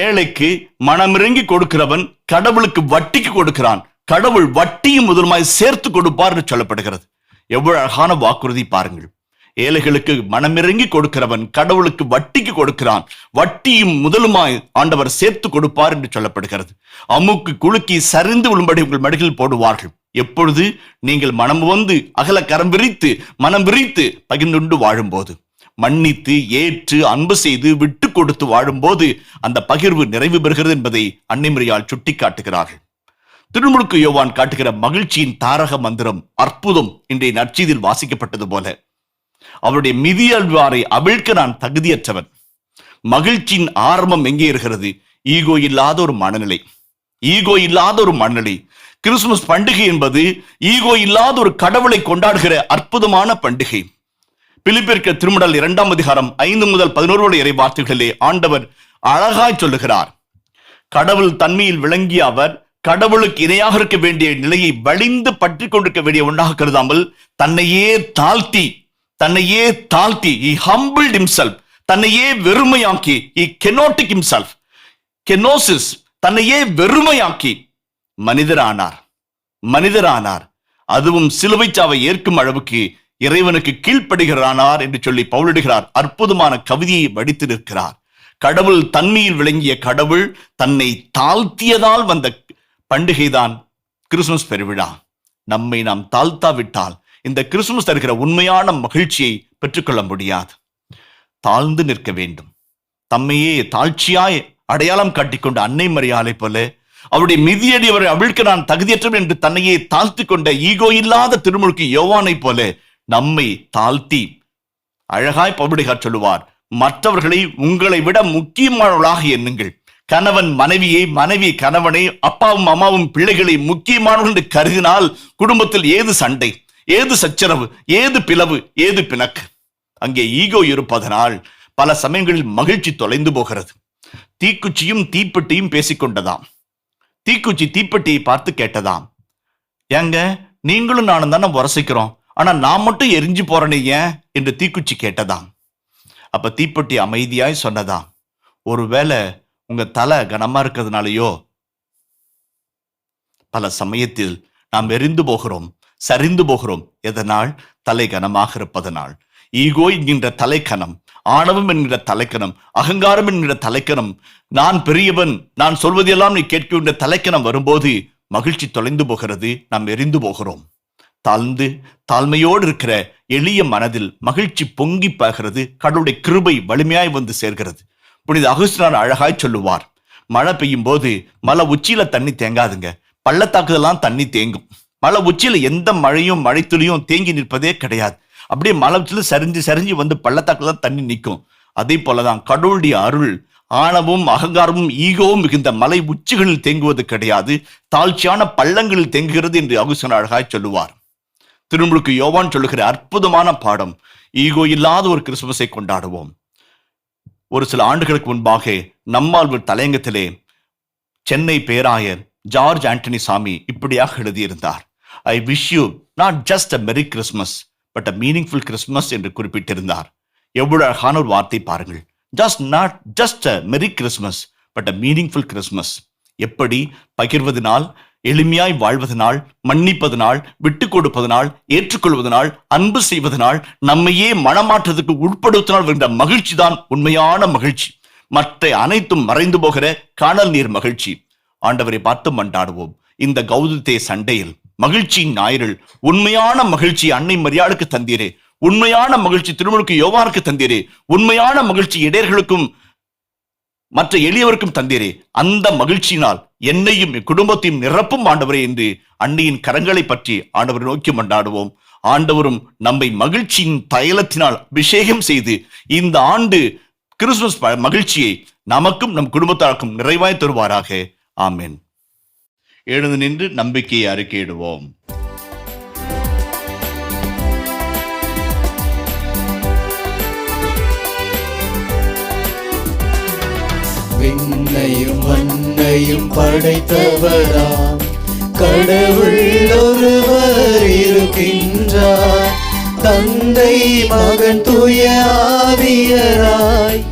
ஏழைக்கு மனமிறங்கி கொடுக்கிறவன் கடவுளுக்கு வட்டிக்கு கொடுக்கிறான், கடவுள் வட்டியும் முதலுமாய் சேர்த்து கொடுப்பார் என்று சொல்லப்படுகிறது. எவ்வளவு அழகான வாக்குறுதி பாருங்கள். ஏழைகளுக்கு மனமிறங்கி கொடுக்கிறவன் கடவுளுக்கு வட்டிக்கு கொடுக்கிறான், வட்டியும் முதலுமாய் ஆண்டவர் சேர்த்து கொடுப்பார் என்று சொல்லப்படுகிறது. அமுக்கு குலுக்கி சரிந்து விழும்படி உங்கள் மடிகளில் போடுவார்கள். எப்பொழுது நீங்கள் மனம் வந்து அகல கரம் விரித்து மனம் விரித்து பகிர்ந்து வாழும்போது, மன்னித்து ஏற்று அன்பு செய்து விட்டு கொடுத்து வாழும்போது அந்த பகிர்வு நிறைவு பெறுகிறது என்பதை அன்னை மரியாள் சுட்டி காட்டுகிறார்கள். திருமுழுக்கு யோவான் காட்டுகிற மகிழ்ச்சியின் தாரக மந்திரம் அற்புதம் இன்றைய நற்செய்தியில் வாசிக்கப்பட்டது போல, அவருடைய மிதியல்வாரை அவிழ்க்க நான் தகுதியற்றவன். மகிழ்ச்சியின் ஆரம்பம் எங்கே இருக்கிறது? ஈகோ இல்லாத ஒரு மனநிலை, ஈகோ இல்லாத ஒரு மனநிலை. கிறிஸ்துமஸ் பண்டிகை என்பது ஈகோ இல்லாத ஒரு கடவுளை கொண்டாடுகிற அற்புதமான பண்டிகை. பிலிப்பியருக்கு திருமுடல் 2ஆம் அதிகாரம் 5 முதல் 11 இறை வார்த்தைகளிலே ஆண்டவர் அழகாய் சொல்லுகிறார். கடவுள் தன்மையில் விளங்கிய அவர் கடவுளுக்கு இணையாக இருக்க வேண்டிய நிலையை வலிந்து பற்றி கொண்டிருக்க வேண்டிய ஒன்றாக கருதாமல் தன்னையே தாழ்த்தி he humbled himself, தன்னையே வெறுமையாக்கி, he kenotic himself, kenosis, தன்னையே வெறுமையாக்கி மனிதரானார். அதுவும் சிலுவை சாவை ஏற்கும் அளவுக்கு இறைவனுக்கு கீழ்ப்படுகிறானார் என்று சொல்லி பவுலிடுகிறார். அற்புதமான கவிதையை வடித்து நிற்கிறார். கடவுள் தன்மையில் விளங்கிய கடவுள் தன்னை தாழ்த்தியதால் வந்த பண்டிகைதான் கிறிஸ்துமஸ் பெருவிழா. நம்மை நாம் தாழ்த்தாவிட்டால் இந்த கிறிஸ்துமஸ் தருகிற உண்மையான மகிழ்ச்சியை பெற்றுக்கொள்ள முடியாது. தாழ்ந்து நிற்க வேண்டும். தம்மையே தாழ்ச்சியாய் அடையாளம் காட்டிக்கொண்ட அன்னை மரியாளை போல, அவருடைய மிதியடி அவரை அவிழ்க்க நான் தகுதியற்றவன் என்று தன்னையே தாழ்த்தி கொண்ட ஈகோ இல்லாத திருமுழுக்கு யோவானை போல நம்மை தாழ்த்தி அழகாய் பவுலடியார் சொல்லுவார், மற்றவர்களை உங்களை விட முக்கியமானவர்களாக எண்ணுங்கள். கணவன் மனைவியை, மனைவி கணவனை, அப்பாவும் அம்மாவும் பிள்ளைகளை முக்கியமானவர்கள் என்று கருதினால் குடும்பத்தில் ஏது சண்டை, ஏது சச்சரவு, ஏது பிளவு, ஏது பிணக்கு? அங்கே ஈகோ இருப்பதனால் பல சமயங்களில் மகிழ்ச்சி தொலைந்து போகிறது. தீக்குச்சியும் தீப்பெட்டியும் பேசிக்கொண்டதாம். தீக்குச்சி தீப்பெட்டியை பார்த்து கேட்டதாம், ஏங்க நீங்களும் நானும் தானே உரசிக்கிறோம், ஆனா நான் மட்டும் எரிஞ்சு போறேனே ஏன் என்று தீக்குச்சி கேட்டதாம். அப்ப தீப்பெட்டி அமைதியாய் சொன்னதாம், ஒருவேளை உங்க தலை கனமா இருக்கிறதுனாலயோ. பல சமயத்தில் நாம் எரிந்து போகிறோம், சரிந்து போகிறோம். எதனால்? தலை கனமாக இருப்பதனால். ஈகோ என்கின்ற தலைக்கணம், ஆணவம் என்கிற தலைக்கணம், அகங்காரம் என்கிற தலைக்கணம், நான் பெரியவன், நான் சொல்வதெல்லாம் நீ கேட்கின்ற தலைக்கணம் வரும்போது மகிழ்ச்சி தொலைந்து போகிறது, நாம் எரிந்து போகிறோம். தாழ்ந்து தாழ்மையோடு இருக்கிற எளிய மனதில் மகிழ்ச்சி பொங்கி பாய்கிறது. கடவுளுடைய கிருபை வலிமையாய் வந்து சேர்கிறது. புனித அகுஸ்தினார் அழகாய் சொல்லுவார், மழை பெய்யும் போது மலை உச்சியில தண்ணி தேங்காதுங்க, பள்ளத்தாக்குலாம் தண்ணி தேங்கும். மலை உச்சியில எந்த மழையும் மழைத்துளியும் தேங்கி நிற்பதே கிடையாது. அப்படியே மலை உச்சியில சரிஞ்சு சரிஞ்சு வந்து பள்ளத்தாக்குல தான் தண்ணி நிற்கும். அதே போலதான் கடவுளுடைய அருள் ஆணவமும் அகங்காரமும் ஈகோவும் மிகுந்த மலை உச்சிகளில் தேங்குவது கிடையாது, தாழ்ச்சியான பள்ளங்களில் தேங்குகிறது என்று அகுஸ்தினார் அழகாய் சொல்லுவார். திருமுழுக்கு யோவான் சொல்லுகிற அற்புதமான பாடம், ஈகோ இல்லாத ஒரு கிறிஸ்துமஸை கொண்டாடுவோம். ஒரு சில ஆண்டுகளுக்கு முன்பாக நம்மாழ்வார் தலையங்கத்திலே சென்னை பேராயர் ஜார்ஜ் ஆண்டனி சாமி இப்படியாக எழுதியிருந்தார், I wish you not just a மெரி Christmas but a meaningful Christmas என்று குறிப்பிட்டிருந்தார். எவ்வளவு அழகான ஒரு வார்த்தை பாருங்கள். நாட் ஜஸ்ட் அ மெரி Christmas but a meaningful Christmas. எப்படி? பகிர்வதனால், எளிமையாய் வாழ்வதனால், மன்னிப்பதனால், விட்டு கொடுப்பதனால், ஏற்றுக்கொள்வதனால், அன்பு செய்வதனால், நம்மையே மனமாற்றத்துக்கு உட்படுத்தினால் என்ற மகிழ்ச்சி தான் உண்மையான மகிழ்ச்சி. மற்ற அனைத்தும் மறைந்து போகிற காணல் நீர் மகிழ்ச்சி. ஆண்டவரை பார்த்து மன்றாடுவோம். இந்த கௌதத்தே சண்டையில் மகிழ்ச்சியின் ஞாயிறில் உண்மையான மகிழ்ச்சி அன்னை மரியாளுக்கு தந்தீரே, உண்மையான மகிழ்ச்சி திருமுழுக்கு யோவானுக்கு தந்தீரே, உண்மையான மகிழ்ச்சி இடையர்களுக்கும் மற்ற எளியவருக்கும் தந்தீரே. அந்த மகிழ்ச்சியினால் என்னையும் குடும்பத்தையும் நிரப்பும் ஆண்டவரே என்று அன்னையின் கரங்களை பற்றி ஆண்டவரை நோக்கி மன்றாடுவோம். ஆண்டவரும் நம்மை மகிழ்ச்சியின் தைலத்தினால் அபிஷேகம் செய்து இந்த ஆண்டு கிறிஸ்துமஸ் மகிழ்ச்சியை நமக்கும் நம் குடும்பத்தாருக்கும் நிறைவாய் தருவாராக. ஆமென். எழுந்து நின்று நம்பிக்கையை அறிக்கையிடுவோம். விண்ணையும் மண்ணையும் படைத்தவராம் கடவுள் ஒருவர் இருக்கின்றார். தந்தை மகன் தூய ஆவியராய்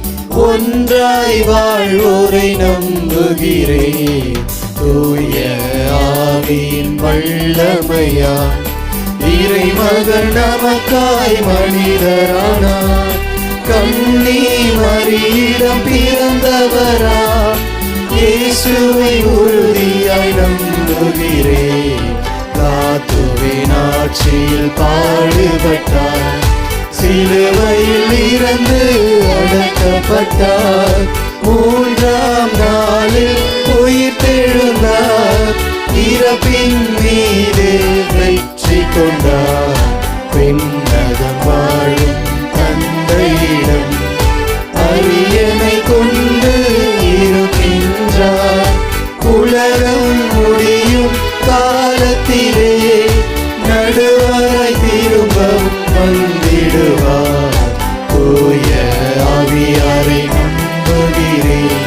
ஒன்றாய் வாழ்வோரை நம்புகிறேன். தூய ஆவியின் வல்லமையால் இறைமகன் நமக்காய் மனிதரானார். கன்னி மரியிடம் பிறந்தவராம் இயேசுவை உறுதியாய் நம்புகிறேன். தாத்துவின் ஆட்சியில் பாடுபட்டார், சிலுவையில் இறந்து அடக்கப்பட்டார். மூன்றாம் நாளில் உயிர்த்தெழுந்தார், இறப்பின் மீது வெற்றி கொண்டார். விண்ணகம் வாழும் தந்தையிடம் அரியணை கொண்டு இருக்கின்றார். உலகம் முடியும் காலத்திலே நடுவராய் திரும்பவும் வந்திடுவார். தூய ஆவியாரை நம்புகிறேன்,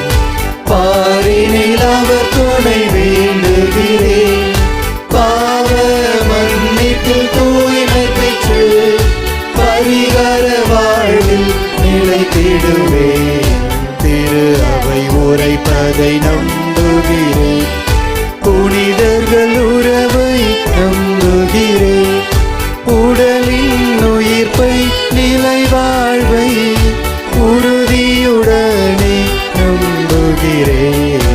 பாரினில் அவர் துணை வேண்டுகிறேன். பாவ மன்னிப்பில் தூய்மை பெற்று பரிகார வாழ்வில் நிலைத்திடுவேன். திரு அவை உரைப்பதை நம்புகிறேன், புனிதர்கள் உறவை நம்புகிறேன். உடலின் உயிர்ப்பை நிலை வாழ்வை உறுதியுடனே நம்புகிறேன்.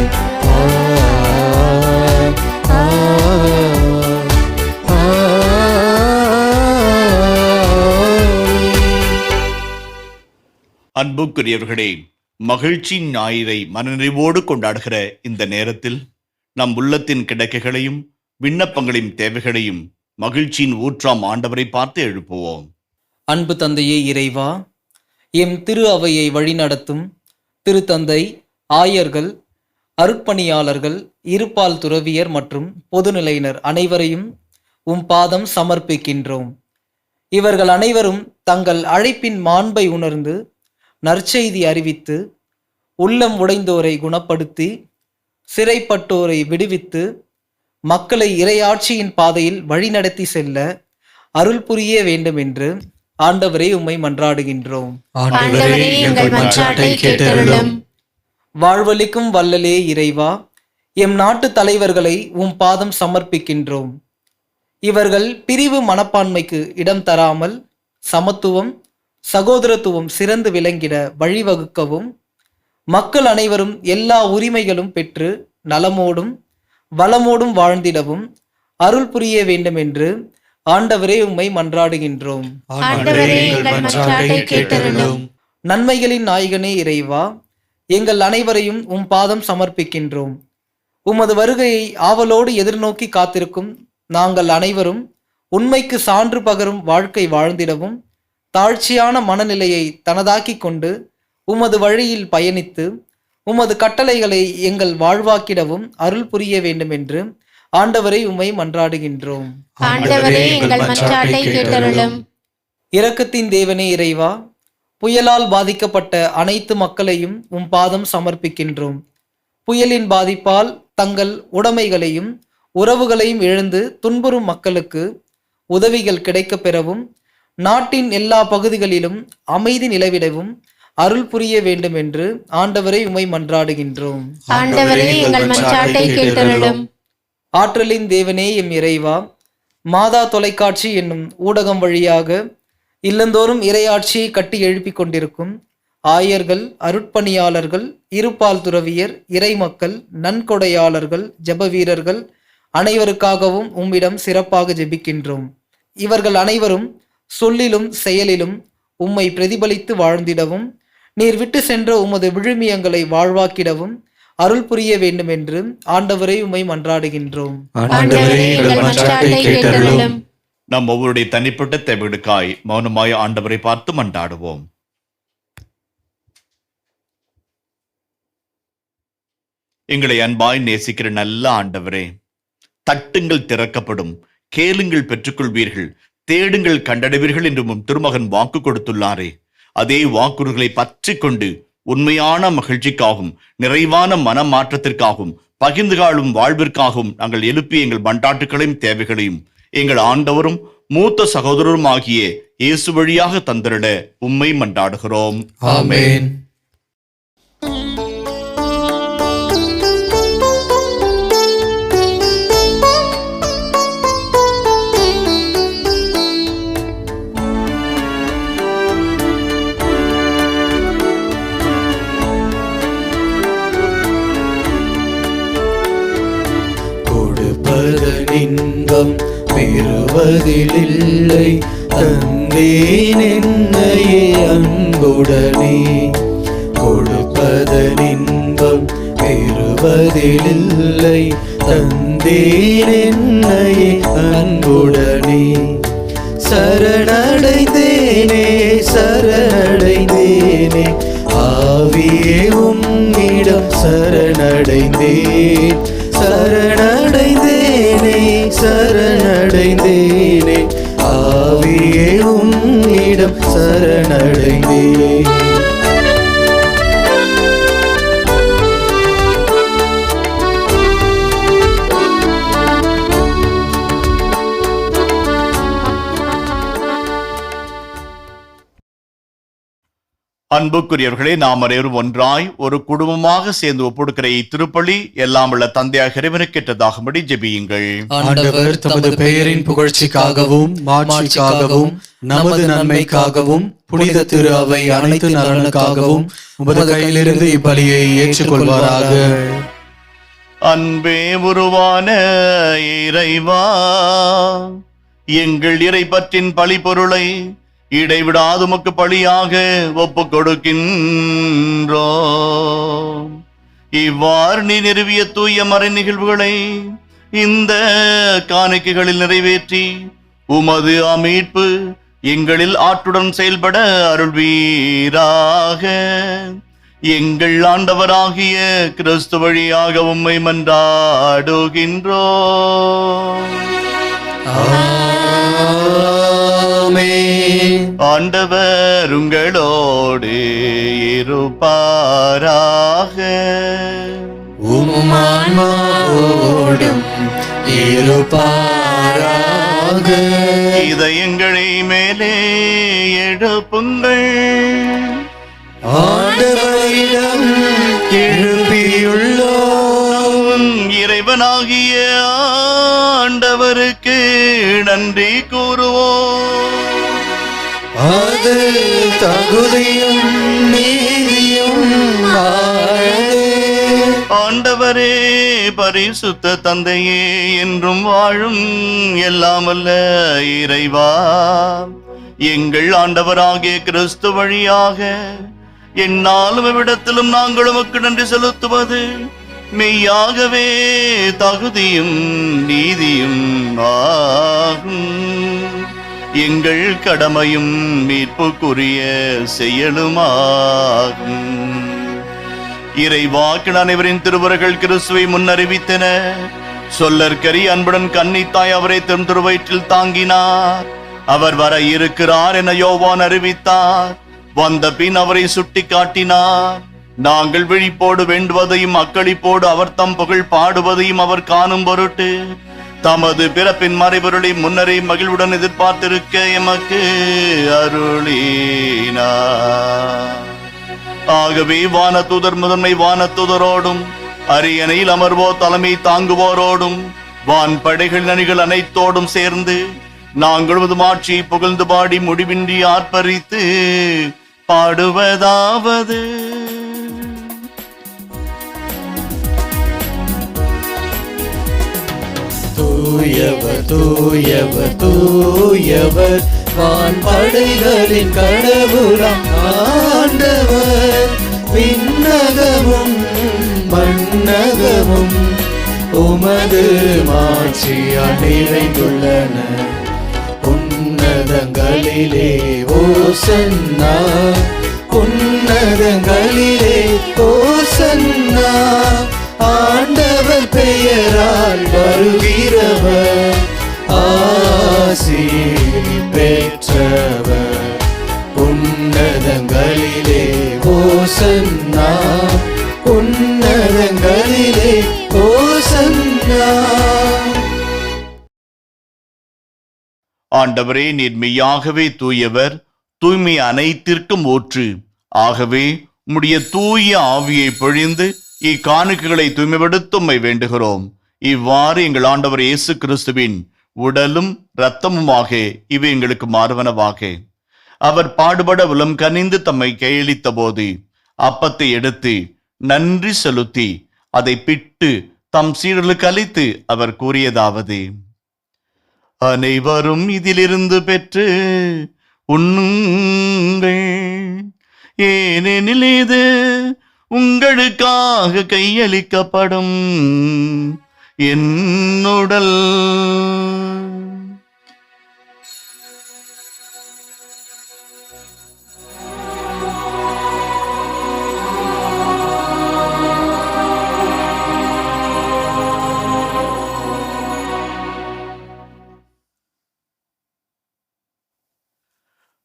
அன்புக்குரியவர்களே, மகிழ்ச்சி ஞாயிறை மனநிறைவோடு கொண்டாடுகிற இந்த நேரத்தில் நம் உள்ளத்தின் கிடக்கைகளையும் விண்ணப்பங்களையும் தேவைகளையும் மகிழ்ச்சியின் ஊற்றாம் ஆண்டவரை பார்த்து எழுப்புவோம். அன்பு தந்தையே இறைவா, எம் திரு அவையை வழிநடத்தும் திருத்தந்தை, ஆயர்கள், அருட்பணியாளர்கள், இருபால் துறவியர் மற்றும் பொதுநிலையினர் அனைவரையும் உம் பாதம் சமர்ப்பிக்கின்றோம். இவர்கள் அனைவரும் தங்கள் அழைப்பின் மாண்பை உணர்ந்து நற்செய்தி அறிவித்து உள்ளம் உடைந்தோரை குணப்படுத்தி சிறைப்பட்டோரை விடுவித்து மக்களை இறையாட்சியின் பாதையில் வழிநடத்தி செல்ல அருள் புரிய வேண்டும் என்று ஆண்டவரே உம்மை மன்றாடுகின்றோம். ஆண்டவரே எங்கள் மன்றாட்டை கேட்டருளும். வாழ்வளிக்கும் வல்லலே இறைவா, எம் நாட்டு தலைவர்களை உம் பாதம் சமர்ப்பிக்கின்றோம். இவர்கள் பிரிவு மனப்பான்மைக்கு இடம் தராமல் சமத்துவம் சகோதரத்துவம் சிறந்து விளங்கிட வழிவகுக்கவும், மக்கள் அனைவரும் எல்லா உரிமைகளும் பெற்று நலமோடும் வளமோடும் வாழ்ந்திடவும் அருள் புரிய வேண்டும் என்று ஆண்டவரே உம்மை மன்றாடுகின்றோம். ஆண்டவரே எங்கள் மன்றாட்டை கேட்டருளும். நன்மைகளின் நாயகனே இறைவா, எங்கள் அனைவரையும் உம் பாதம் சமர்ப்பிக்கின்றோம். உமது வருகையை ஆவலோடு எதிர்நோக்கி காத்திருக்கும் நாங்கள் அனைவரும் உண்மைக்கு சான்று பகரும் வாழ்க்கை வாழ்ந்திடவும், தாழ்ச்சியான மனநிலையை தனதாக்கி கொண்டு உமது வழியில் பயணித்து உமது கட்டளைகளை எங்கள் வாழ்வாக்கிடவும் அருள் புரிய வேண்டும் என்று ஆண்டவரை உம்மை மன்றாடுகின்றோம். ஆண்டவரே எங்கள் மன்றாட்டை கேட்டருளும். இரக்கத்தின் தேவனே இறைவா, புயலால் பாதிக்கப்பட்ட அனைத்து மக்களையும் உம் பாதம் சமர்ப்பிக்கின்றோம். புயலின் பாதிப்பால் தங்கள் உடைமைகளையும் உறவுகளையும் இழந்து துன்புறும் மக்களுக்கு உதவிகள் கிடைக்கப் பெறவும், நாட்டின் எல்லா பகுதிகளிலும் அமைதி நிலவிடவும் அருள் புரிய வேண்டும் என்று ஆண்டவரை உம்மை மன்றாடுகின்றோம். ஆண்டவரே எங்கள் மன்றாட்டை கேட்டருளும். ஆற்றலின் தேவனே எம் இறைவா, மாதா தொலைக்காட்சி என்னும் ஊடகம் வழியாக இல்லந்தோறும் இறையாட்சியை கட்டி எழுப்பிக் கொண்டிருக்கும் ஆயர்கள், அருட்பணியாளர்கள், இருபால் துறவியர், இறைமக்கள், நன்கொடையாளர்கள், ஜெப வீரர்கள் அனைவருக்காகவும் உம்மிடம் சிறப்பாக ஜெபிக்கின்றோம். இவர்கள் அனைவரும் சொல்லிலும் செயலிலும் உம்மை பிரதிபலித்து வாழ்ந்திடவும், நீர் விட்டு சென்ற உமது விழுமியங்களை வாழ்வாக்கிடவும் அருள் புரிய வேண்டும் என்று ஆண்டவரை உம்மை மன்றாடுகின்றோம். ஆண்டவரே எங்கள் மன்றாட்டை கேட்டருளும். நம் ஒவ்வொருடைய தனிப்பட்ட தேவைகளுக்காய் மௌனமாய் ஆண்டவரை பார்த்து மன்றாடுவோம். எங்களை அன்பாய் நேசிக்கிற நல்ல ஆண்டவரே, தட்டுங்கள் திறக்கப்படும், கேளுங்கள் பெற்றுக்கொள்வீர்கள், தேடுங்கள் கண்டடைவீர்கள் என்று உம் திருமகன் வாக்கு கொடுத்துள்ளாரே, அதே வாக்குறுதிகளை பற்றி கொண்டு உண்மையான மகிழ்ச்சிக்காகவும் நிறைவான மன மாற்றத்திற்காகவும் பகிர்ந்து காணும் வாழ்விற்காகவும் நாங்கள் எழுப்பிய எங்கள் மன்றாட்டுகளையும் தேவைகளையும் எங்கள் ஆண்டவரும் மூத்த சகோதரரும் ஆகிய இயேசு வழியாக தந்திருட உம்மை மன்றாடுகிறோம். ஆமென். இன்பம் பெறுவதில்லை, தந்தேன் என்னையே அன்புடனே. கொடுப்பதன் இன்பம் பெறுவதில்லை, தந்தேன் என்னையே அன்புடனே. சரணடைந்தேனே சரணடைந்தேனே, ஆவியே உம்மிடம் சரணடைந்தேன். சரணடைந்தேனே சரணடைந்தேனே, ஆவியே உம்மிடம் சரணடைந்தேன். அன்புக்குரியவர்களே, நாம் அனைவரும் ஒன்றாய் ஒரு குடும்பமாக சேர்ந்து ஒப்புடுக்கிற இத்திருப்பலி எல்லாம் உள்ள தந்தையாக இறைவனுக்கேற்றதாகும்படி ஜெபியுங்கள். ஆண்டவர் தமது பெயரின் புகழ்ச்சிக்காகவும் மாட்சிக்காகவும் நமது நன்மைக்காகவும் புனித திரு அவை அனைத்து நலனுக்காகவும் உமது கையிலிருந்து இப்பலியை ஏற்றுக்கொள்வாராக. அன்பே உருவான இறைவா, எங்கள் இறைப்பற்றின் பழிபொருளை இடைவிடாது உமக்கு பழியாக ஒப்பு கொடுக்கின்றோம். இவ்வாறு நீ நிறுவிய தூய மறை நிகழ்வுகளை இந்த காணிக்கைகளில் நிறைவேற்றி உமது மீட்பு எங்களில் ஆற்றுடன் செயல்பட அருள்வீராக. எங்கள் ஆண்டவராகிய கிறிஸ்து வழியாக உம்மை மன்றாடுகின்றோம். ஆண்டவர் உங்களோடு இருப்பாராக. உம் உங்களோடும் இருப்பாராக. இதயங்களை மேலே எழுப்புங்கள், ஆண்டவரிடம் எழுப்பியுள்ளோம். இறைவனாகிய ஆண்டவருக்கு நன்றி கூறுவோம். அது தகுதியும் நீதியும் ஆனதே. ஆண்டவரே, பரிசுத்த தந்தையே, என்றும் வாழும் எல்லாமல்ல இறைவா, எங்கள் ஆண்டவராகிய கிறிஸ்து வழியாக எந்நாளும் எவ்விடத்திலும் நாங்கள் உமக்கு நன்றி செலுத்துவது மெய்யாகவே தகுதியும் நீதியும் ஆகும். எங்கள் கடமையும் மீட்புக்குரிய செயலுமாகும். இறைவாக்கின் அனைவரின் திருவருகள் கிறிஸ்துவை முன்னறிவித்தன. சொல்லற்கரி அன்புடன் கன்னித்தாய் அவரை திருவயிற்றில் தாங்கினார். அவர் வர இருக்கிறார் என யோவான் அறிவித்தார். வந்த பின் அவரை சுட்டி காட்டினார். நாங்கள் விழிப்போடு வேண்டுவதையும் அக்களிப்போடு அவர் தம் புகழ் பாடுவதையும் அவர் காணும் பொருட்டு தமது பிறப்பின் மறைபொருளை முன்னரே மகிழ்வுடன் எதிர்பார்த்திருக்க எமக்கு அருளினார். ஆகவே வானதூதர் முதன்மை வானதூதரோடும் அரியணையில் அமர்வோர் தலைமை தாங்குவோரோடும் வான்படைகள் அணிகள் அனைத்தோடும் சேர்ந்து நாங்கள் ஆட்சியை புகழ்ந்து பாடி முடிவின்றி ஆர்ப்பரித்து பாடுவதாவது: தூயவர் தூயவர் தூயவர் வான்படைகளின் கடவுளாம் ஆண்டவர். விண்ணகமும் மண்ணகமும் உமது மாட்சியால் நிறைந்துள்ளன. உன்னதங்களிலே ஓசன்னா, உன்னதங்களிலே ஓசன்னா. ஆண்டவர் பெயரால் வருகிறவர் ஆசி பெற்றவர். உன்னதங்களிலே ஓசன்னா, உன்னதங்களிலே ஓசன்னா. ஆண்டவரே, நீர் மெய்யாகவே தூயவர், தூய்மை அனைத்திற்கும் ஊற்று. ஆகவே உம்முடைய தூய ஆவியை பொழிந்து இக்காணிக்கைகளை தூய்மைப்படுத்த உம்மை வேண்டுகிறோம். இவ்வாறு எங்கள் ஆண்டவர் இயேசு கிறிஸ்துவின் உடலும் இரத்தமுமாக இவை எங்களுக்கு மாறுவனவாக. அவர் பாடுபட உளம் கனிந்து தம்மை கையளித்த போது அப்பத்தை எடுத்து நன்றி செலுத்தி அதை பிட்டு தம் சீடர்களுக்கு அளித்து அவர் கூறியதாவது: அனைவரும் இதிலிருந்து பெற்று உண்ணுங்கள், ஏனெனில் இது உங்களுக்காக கையளிக்கப்படும் என் உடல்.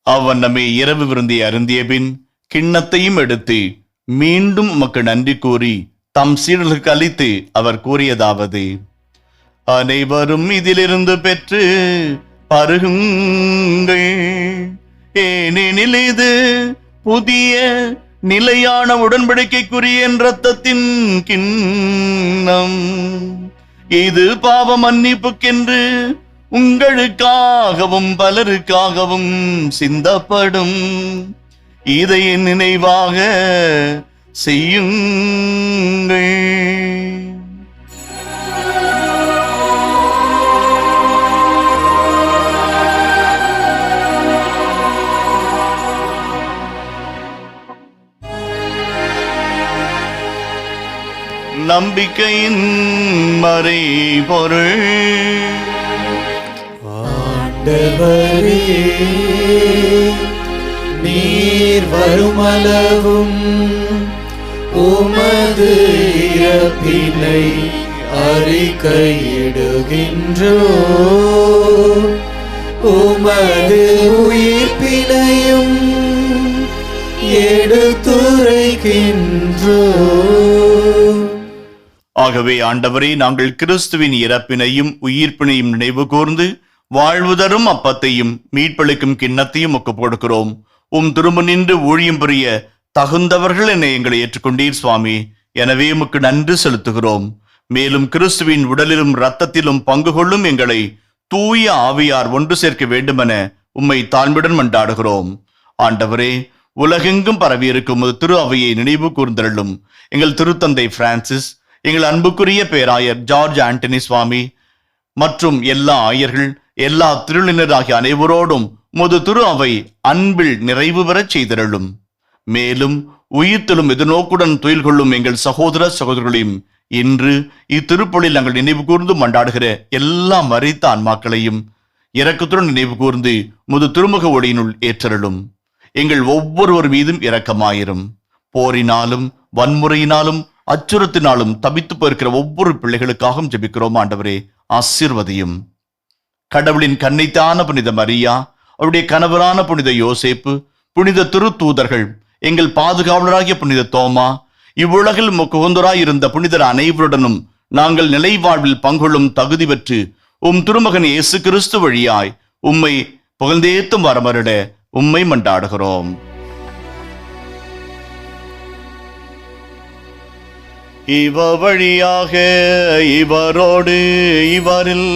அவ்வண்ணமே இரவு விருந்தை அருந்திய பின் கிண்ணத்தையும் எடுத்து மீண்டும் உமக்கு நன்றி கூறி தம் சீடர்களுக்கு அளித்து அவர் கூறியதாவது: அனைவரும் இதிலிருந்து பெற்று பருகுங்கள், ஏனெனில் இது புதிய நிலையான உடன்படிக்கைக்குரிய என் இரத்தத்தின் கிண்ணம். இது பாவ மன்னிப்புக்கென்று உங்களுக்காகவும் பலருக்காகவும் சிந்தப்படும். இதை என் நினைவாக செய்யுங்கள். நம்பிக்கையின் மறைபொருள். ஆண்டவரே, நீர் வருமளவும் உமது இறப்பினை அறிக்கையிடுகின்றோ, உமது உயிர்ப்பினையும் எடுத்துரைக்கின்றோ. ஆகவே ஆண்டவரே, நாங்கள் கிறிஸ்துவின் இறப்பினையும் உயிர்ப்பினையும் நினைவு கூர்ந்து வாழ்வு தரும் அப்பத்தையும் மீட்பளிக்கும் கிண்ணத்தையும் ஒப்புக் கொடுக்கிறோம். திரும்ப நின்று ஊழியம் புரிய தகுந்தவர்கள் என எங்களை ஏற்றுக்கொண்டீர் சுவாமி. எனவே உமக்கு நன்றி செலுத்துகிறோம். மேலும் கிறிஸ்துவின் உடலிலும் இரத்தத்திலும் பங்கு கொள்ளும் எங்களை தூய ஆவியார் ஒன்று சேர்க்க வேண்டுமென உம்மை தாழ்மையுடன் மன்றாடுகிறோம். ஆண்டவரே, உலகெங்கும் பரவியிருக்கும் திரு அவையை நினைவு கூர்ந்தருளும். எங்கள் திருத்தந்தை பிரான்சிஸ், எங்கள் அன்புக்குரிய பேராயர் ஜார்ஜ் ஆண்டனி சுவாமி மற்றும் எல்லா ஆயர்கள், எல்லா திருளினர் ஆகிய அனைவரோடும் திரு அவை அன்பில் நிறைவு பெறச் செய்தருளும். மேலும் உயிர்த்தெழும் எதிர்நோக்குடன் துயில் கொள்ளும் எங்கள் சகோதர சகோதரர்களையும் இன்று இத்திருப்பலில் நாங்கள் நினைவு கூர்ந்து மண்டாடுகிற எல்லா மரித்த ஆன்மாக்களையும் இரக்கத்துடன் நினைவு கூர்ந்து திருமுக ஒளியினுள் ஏற்றருளும். எங்கள் ஒவ்வொருவர் மீதும் இரக்கமாயிரும். போரினாலும் வன்முறையினாலும் அச்சுறுத்தினாலும் தபித்து போயிருக்கிற ஒவ்வொரு பிள்ளைகளுக்காகவும் ஜெபிக்கிறோம். ஆண்டவரே, ஆசீர்வதியும். கடவுளின் கன்னித்தான புனித மரியா, அவருடைய கணவரான புனித யோசேப்பு, புனித திருத்தூதர்கள், எங்கள் பாதுகாவலராகிய புனித தோமா, இவ்வுலகில் முகுந்தராய் இருந்த புனிதர் அனைவருடனும் நாங்கள் நிலை வாழ்வில் பங்கொள்ளும் தகுதி பெற்று திருமகன் இயேசு கிறிஸ்து வழியாய் உம்மை புகழ்ந்தேத்தும் வரமருட உம்மை மன்றாடுகிறோம். இவ வழியாக இவரோடு இவரில்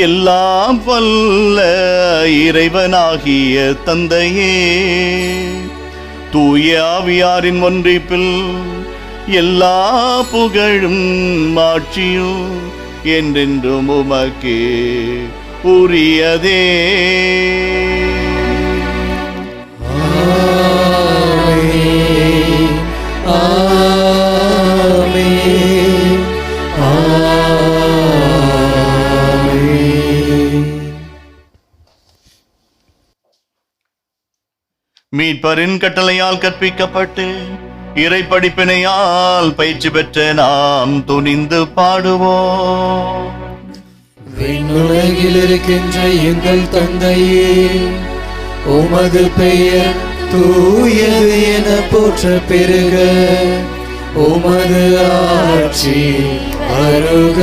எல்லாம் வல்ல இறைவனாகிய தந்தையே, தூய ஆவியாரின் ஒன்றிப்பில் எல்லா புகழும் மாட்சியும் என்றென்றும் உமக்கே உரியதே. மீட்பரின் கட்டளையால் கற்பிக்கப்பட்டு இறை படிப்பினையால் பயிற்சி பெற்ற நாம் துணிந்து பாடுவோம். விண்ணுலகில் இருக்கின்ற எங்கள் தந்தையே, உமது பெயர் தூயது என போற்ற பெருக. உமது ஆட்சி வருக.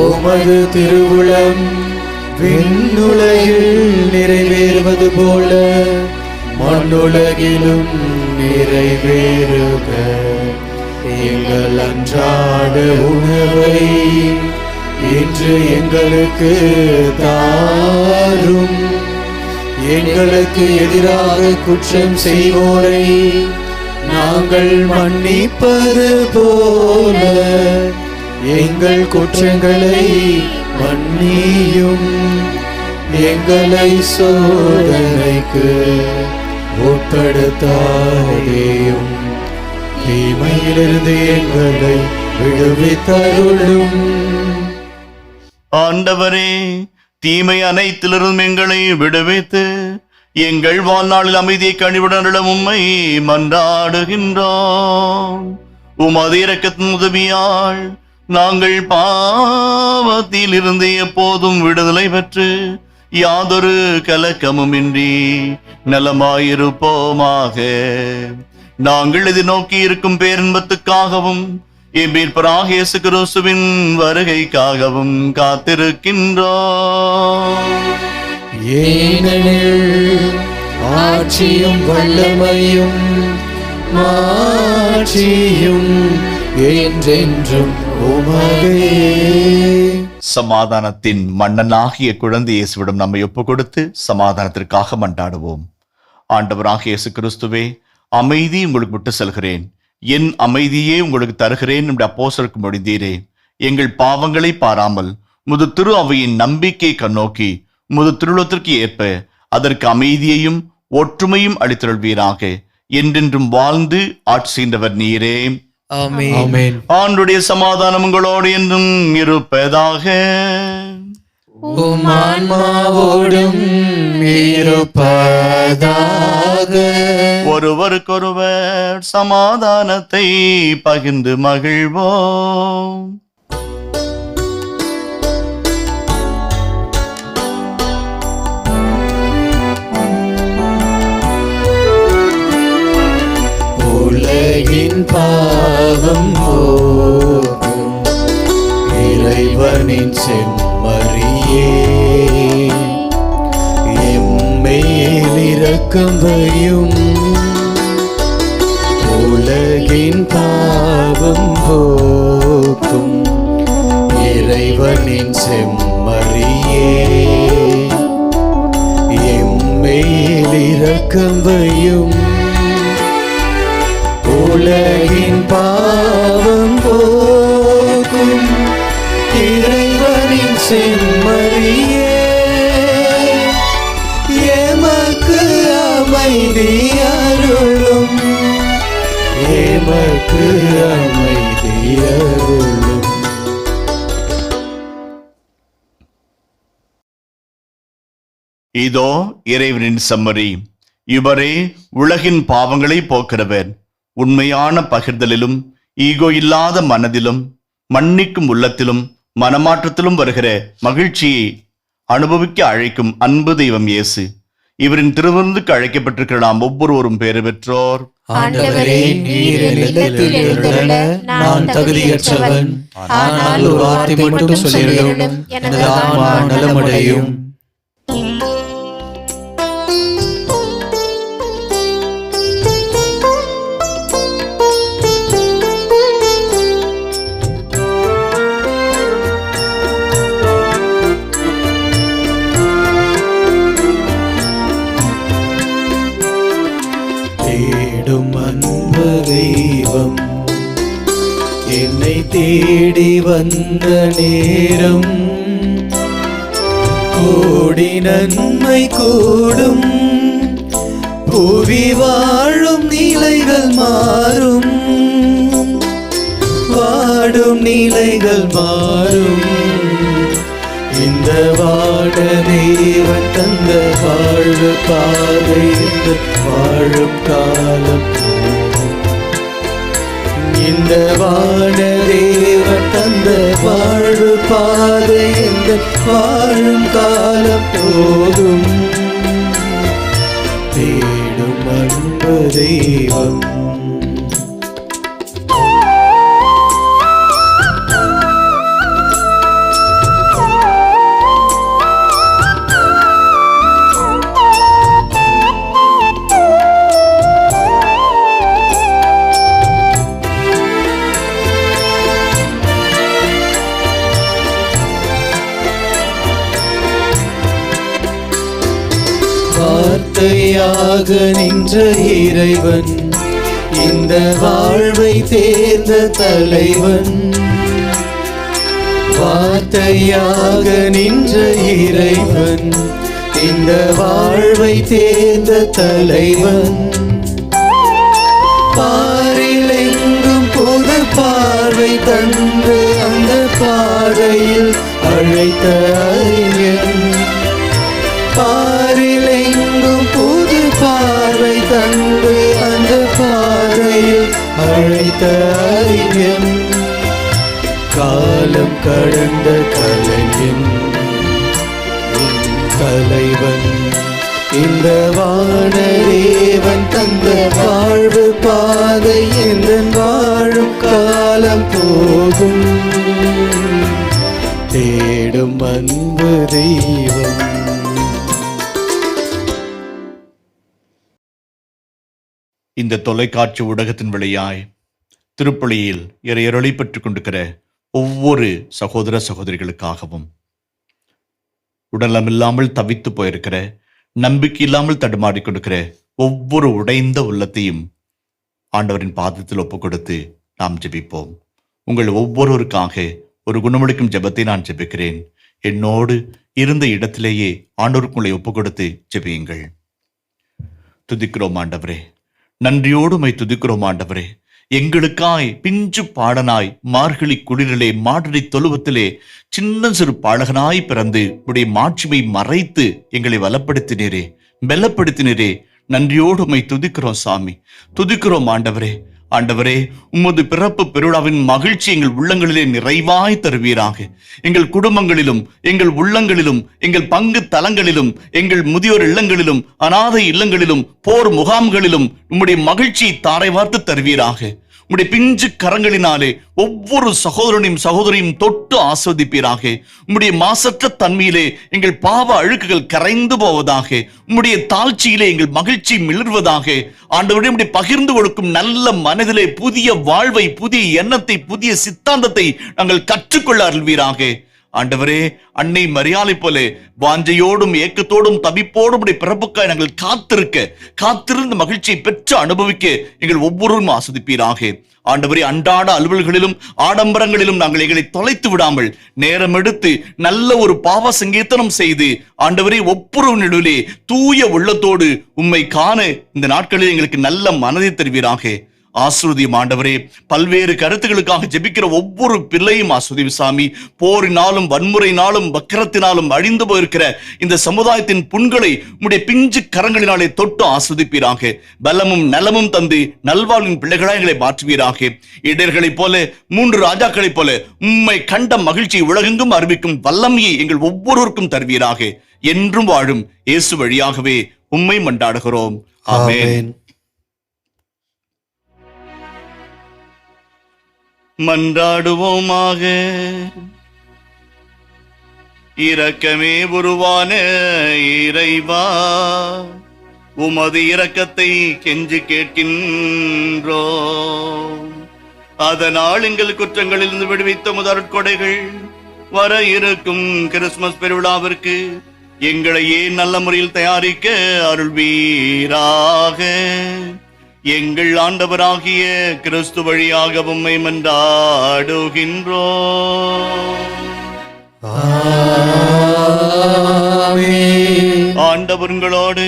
உமது திருவுளம் விண்ணுலகில் நிறைவேறுவது போல மண்ணுலகிலும் நிறைவேறுக. எங்கள் அன்றாட உணவை இன்று எங்களுக்கு தாரும். எங்களுக்கு எதிராக குற்றம் செய்வோரை நாங்கள் மன்னிப்பது போல எங்கள் குற்றங்களை மன்னியும். எங்களை சோதனைக்கு உட்படுத்தாதேயும், தீமையிலிருந்து எங்களை விடுவித்தருளும். ஆண்டவரே, தீமை அனைத்திலிருந்தும் எங்களை விடுவித்து எங்கள் வாழ்நாளில் அமைதியை கனிவுடன் உம்மை மன்றாடுகின்றோம். உமது இரக்கத்தின் உதவியால் நாங்கள் பாவத்தில் இருந்து எப்போதும் விடுதலை பெற்று யாதொரு கலக்கமுமின்றி நலமாயிருப்போமாக. நாங்கள் எதிர்நோக்கி இருக்கும் பேரின்பத்துக்காகவும் எம்பீர்பராக இயேசு கிறிஸ்துவின் வருகைக்காகவும் காத்திருக்கின்றோம். ஏனெனில் ஆட்சியும் வல்லமையும் மாட்சியும் என்றென்றும் உமதே. சமாதானத்தின் மன்னனாகிய குழந்தை இயேசுவிடம் நம்மை ஒப்புக் கொடுத்து சமாதானத்திற்காக மன்றாடுவோம். ஆண்டவராக இயேசு கிறிஸ்துவே, அமைதி உங்களுக்கு விட்டு செல்கிறேன், என் அமைதியே உங்களுக்கு தருகிறேன் என்று அப்போஸ்தலருக்கு மொழிந்தீரே. எங்கள் பாவங்களை பாராமல் முது திரு அவையின் நம்பிக்கை கண்ணோக்கி முது திருவுளத்திற்கு ஏற்ப அதற்கு அமைதியையும் ஒற்றுமையும் அளித்தருள்வீராக. என்றென்றும் வாழ்ந்து ஆட்சி செய்தவர் நீரே. ஆமென். ஆண்டுடைய சமாதானம் உங்களோடு என்றும் இருப்பதாக. உம் ஆன்மாவோடும் இருப்பதாக. ஒருவருக்கொருவர் சமாதானத்தை பகிர்ந்து மகிழ்வோம். உலகின் பாவம் போக்கும் இறைவனின் செம்மறியே, எம்மேல் இரக்கம் வையும். உலகின் பாவம் போக்கும் இறைவனின் செம்மறியே, எம்மேல் இரக்கம் வையும். உலகின் பாவம் போக்கும் இறைவனின் செம்மறியே, எமக்கு அமைதி அருளும். எமக்கு அமைதி அருளும். இதோ இறைவனின் செம்மறி, இவரே உலகின் பாவங்களை போக்கிறவர். உண்மையான பகிர்தலிலும் ஈகோ இல்லாத மனதிலும் மன்னிக்கும் உள்ளத்திலும் மனமாற்றத்திலும் வருகிற மகிழ்ச்சியை அனுபவிக்க அழைக்கும் அன்பு தெய்வம் இயேசு. இவரின் திருவிருந்துக்கு அழைக்கப்பட்டிருக்கிற நாம் ஒவ்வொருவரும் பேறு பெற்றோர். ஆண்டவரே, நீர் என் இல்லத்தில் எழுந்தருள நான் தகுதியற்றவன். ஆனால் ஒரு வார்த்தை மட்டும் சொல்லிடும், எனது ஆன்மா நலமடையும். தேடும் அன்பு தெய்வம் என்னை தேடி வந்த நேரம், கோடி நன்மை கூடும். புவி வாழும் நிலைகள் மாறும், வாடும் நிலைகள் மாறும். இந்த வாட தேவன் தந்த வாழ்வு பாதை, இந்த வாழும் காலம் போகும். இந்த வாட தேவன் தந்த வாழ்வு பாதை, இந்த வாழும் காலம் போகும். தேடும் அன்பு தெய்வம். வார்த்தையாக நின்ற இறைவன், இந்த வாழ்வை தேர்ந்த தலைவன். வார்த்தையாக நின்ற இறைவன், இந்த வாழ்வை தேர்ந்த தலைவன். பாரில் எங்கும் புது பார்வை தந்து அந்த பாதையில் அழைத்த அறிஞன். பாரில் எங்கும் புது பார்வை தந்து அந்த பாதையில் அழைத்த அறிஞன். காலம் கடந்த கலைஞன் தலைவன், இந்த வானதேவன் தந்த வாழ்வு பாதை, எந்த வாழும் காலம் போகும். தேடும் அன்பு தெய்வம். இந்த தொலைக்காட்சி ஊடகத்தின் வழியாய் திருப்பலியில் இறையருளை பெற்றுக் கொண்டிருக்கிற ஒவ்வொரு சகோதர சகோதரிகளுக்காகவும், உடலமில்லாமல் தவித்து போயிருக்கிற, நம்பிக்கை இல்லாமல் தடுமாறிக்கொண்டிருக்கிற ஒவ்வொரு உடைந்த உள்ளத்தையும் ஆண்டவரின் பாதத்தில் ஒப்புக் கொடுத்து நாம் ஜெபிப்போம். உங்கள் ஒவ்வொருவருக்காக ஒரு குணமளிக்கும் ஜெபத்தை நான் ஜெபிக்கிறேன். என்னோடு இருந்த இடத்திலேயே ஆண்டவருக்கு உங்களை ஒப்புக் கொடுத்து ஜெபியுங்கள். துதிக்கிறோம் ஆண்டவரே, நன்றியோடு உம்மை துதிக்கிறோம் ஆண்டவரே. எங்களுக்காய் பிஞ்சு பாடனாய் மார்கழி குளிரிலே மாடடி தொழுவத்திலே சின்ன சிறு பாடகனாய் பிறந்து உடைய மாட்சிமை மறைத்து எங்களை வளப்படுத்தினீரே, பலப்படுத்தினீரே. நன்றியோடு உம்மை துதிக்கிறோம் சாமி, துதிக்கிறோம் ஆண்டவரே. ஆண்டவரே, உமது பிறப்பு பெருவிழாவின் மகிழ்ச்சி எங்கள் உள்ளங்களிலே நிறைவாய் தருவீராக. எங்கள் குடும்பங்களிலும், எங்கள் உள்ளங்களிலும், எங்கள் பங்கு தலங்களிலும், எங்கள் முதியோர் இல்லங்களிலும், அநாதை இல்லங்களிலும், போர் முகாம்களிலும் உம்முடைய மகிழ்ச்சியை தாரை வார்த்து தருவீராக. உம்முடைய பிஞ்சு கரங்களினாலே ஒவ்வொரு சகோதரனையும் சகோதரியும் தொட்டு ஆஸ்வதிப்பீராக. உம்முடைய மாசற்ற தன்மையிலே எங்கள் பாவ அழுக்குகள் கரைந்து போவதாக. உம்முடைய தாழ்ச்சியிலே எங்கள் மகிழ்ச்சி மிளர்வதாக. ஆண்டவரே, உம்முடைய பகிர்ந்து கொடுக்கும் நல்ல மனதிலே புதிய வாழ்வை, புதிய எண்ணத்தை, புதிய சித்தாந்தத்தை நாங்கள் கற்றுக்கொள்ள அருள்வீராக. ஆண்டவரே, அன்னை மரியாதை போல வாஞ்சையோடும் ஏக்கத்தோடும் தவிப்போடும் உடைய பிறப்புக்காய் நாங்கள் காத்திருந்த மகிழ்ச்சியை பெற்று அனுபவிக்க எங்கள் ஒவ்வொருவரும் ஆஸ்வதிப்பீராக. ஆண்டவரே, அன்றாட அலுவல்களிலும் ஆடம்பரங்களிலும் நாங்கள் எங்களை தொலைத்து விடாமல் நேரம் எடுத்து நல்ல ஒரு பாவ சங்கீர்த்தனம் செய்து ஆண்டவரே, ஒப்புரவு நடுவிலே தூய உள்ளத்தோடு உம்மை காண இந்த நாட்களில் எங்களுக்கு நல்ல மனதை தருவீராக. ஆஸ்ருதியும் ஆண்டவரே, பல்வேறு கருத்துக்களுக்காக ஜெபிக்கிற ஒவ்வொரு பிள்ளையும் ஆஸ்ருதி சாமி. போரினாலும் வன்முறையினாலும் வக்கரத்தினாலும் அழிந்து போயிருக்கிற இந்த சமுதாயத்தின் புண்களை உம்முடைய பிஞ்சு கரங்களினாலே தொட்டு ஆஸ்வதிப்பீராக. பலமும் நலமும் தந்து நல்வாழ்வின் பிள்ளைகளாய் எங்களை மாற்றுவீராக. இடர்களைப் போல 3 ராஜாக்களைப் போல உம்மை கண்ட மகிழ்ச்சி உலகெங்கும் அறிவிக்கும் வல்லமையை எங்கள் ஒவ்வொருவருக்கும் தருவீராக. என்றும் வாழும் இயேசு வழியாகவே உம்மை மன்றாடுகிறோம். ஆமென். மன்றாடுவோமாக. இரக்கமே உருவான இறைவா, உமது இரக்கத்தை கெஞ்சி கேட்கின்றோம். அதனால் எங்கள் குற்றங்களிலிருந்து விடுவித்த முதற்கொடைகள் வர இருக்கும் கிறிஸ்துமஸ் பெருவிழாவிற்கு எங்களையே நல்ல முறையில் தயாரிக்க அருள்வீராக. எங்கள் ஆண்டவராகிய கிறிஸ்து வழியாக உம்மை மன்றாடுகின்றோம். ஆண்டவர்களோடு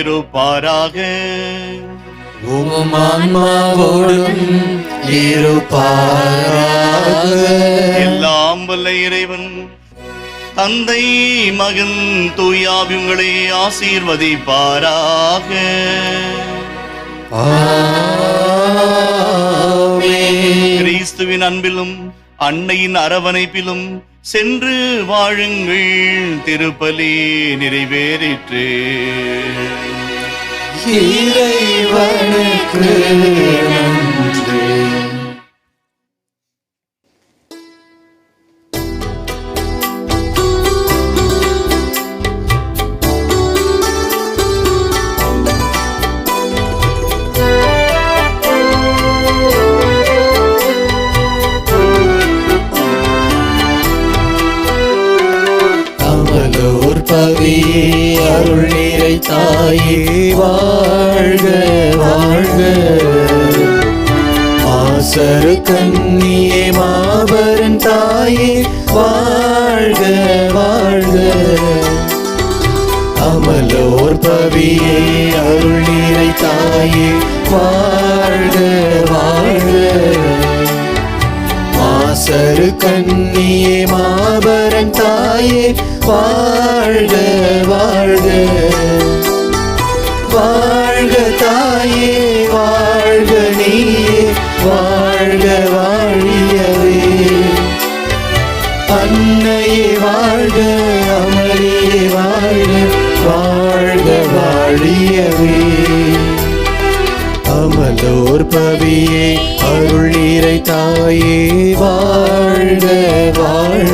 இருப்பாராக. உம் ஆன்மாவோடும் இருப்பாராக. எல்லாம் வல்ல இறைவன் தந்தை, மகன், தூய ஆவி உங்களை ஆசீர்வதிப்பாராக. கிறிஸ்துவின் அன்பிலும் அன்னையின் அரவணைப்பிலும் சென்று வாழுங்கள். திருப்பலி நிறைவேறிற்று. இறைவனுக்கு நன்றி. பவியே அருள் நிறை தாயே வாழ்க வாழ்க. ஆசரு கன்னியே மாபரன் தாயே வாழ்க வாழ்க. அமலோர் பவியே அருள் நிறை தாயே வாழ்க வாழ்க. ஆசரு கன்னியே மாபரன் தாயே வாழ்க வாழ்க. வாழ்க தாயே வாழ்க, நீயே வாழ்க வாழியவே. அன்னையே வாழ்க, அமளியே வாழ்க, வாழ்க வாழியவே. அமலோர் பவியே அருள் நிறை தாயே வாழ்க வாழ்க.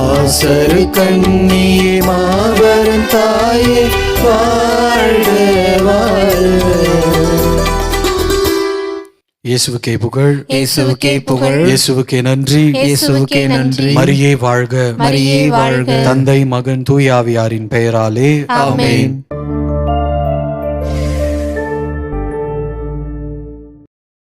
ஆசரு கன்னியே மாபரன் தாயே வாழ்க வாழ்க. இயேசுவுக்கே புகழ், இயேசுவுக்கே புகழ், இயேசுவுக்கே நன்றி, இயேசுவுக்கே நன்றி. மரியே வாழ்க, மரியே வாழ்க. தந்தை, மகன், தூய ஆவியாரின் பெயராலே ஆமென்.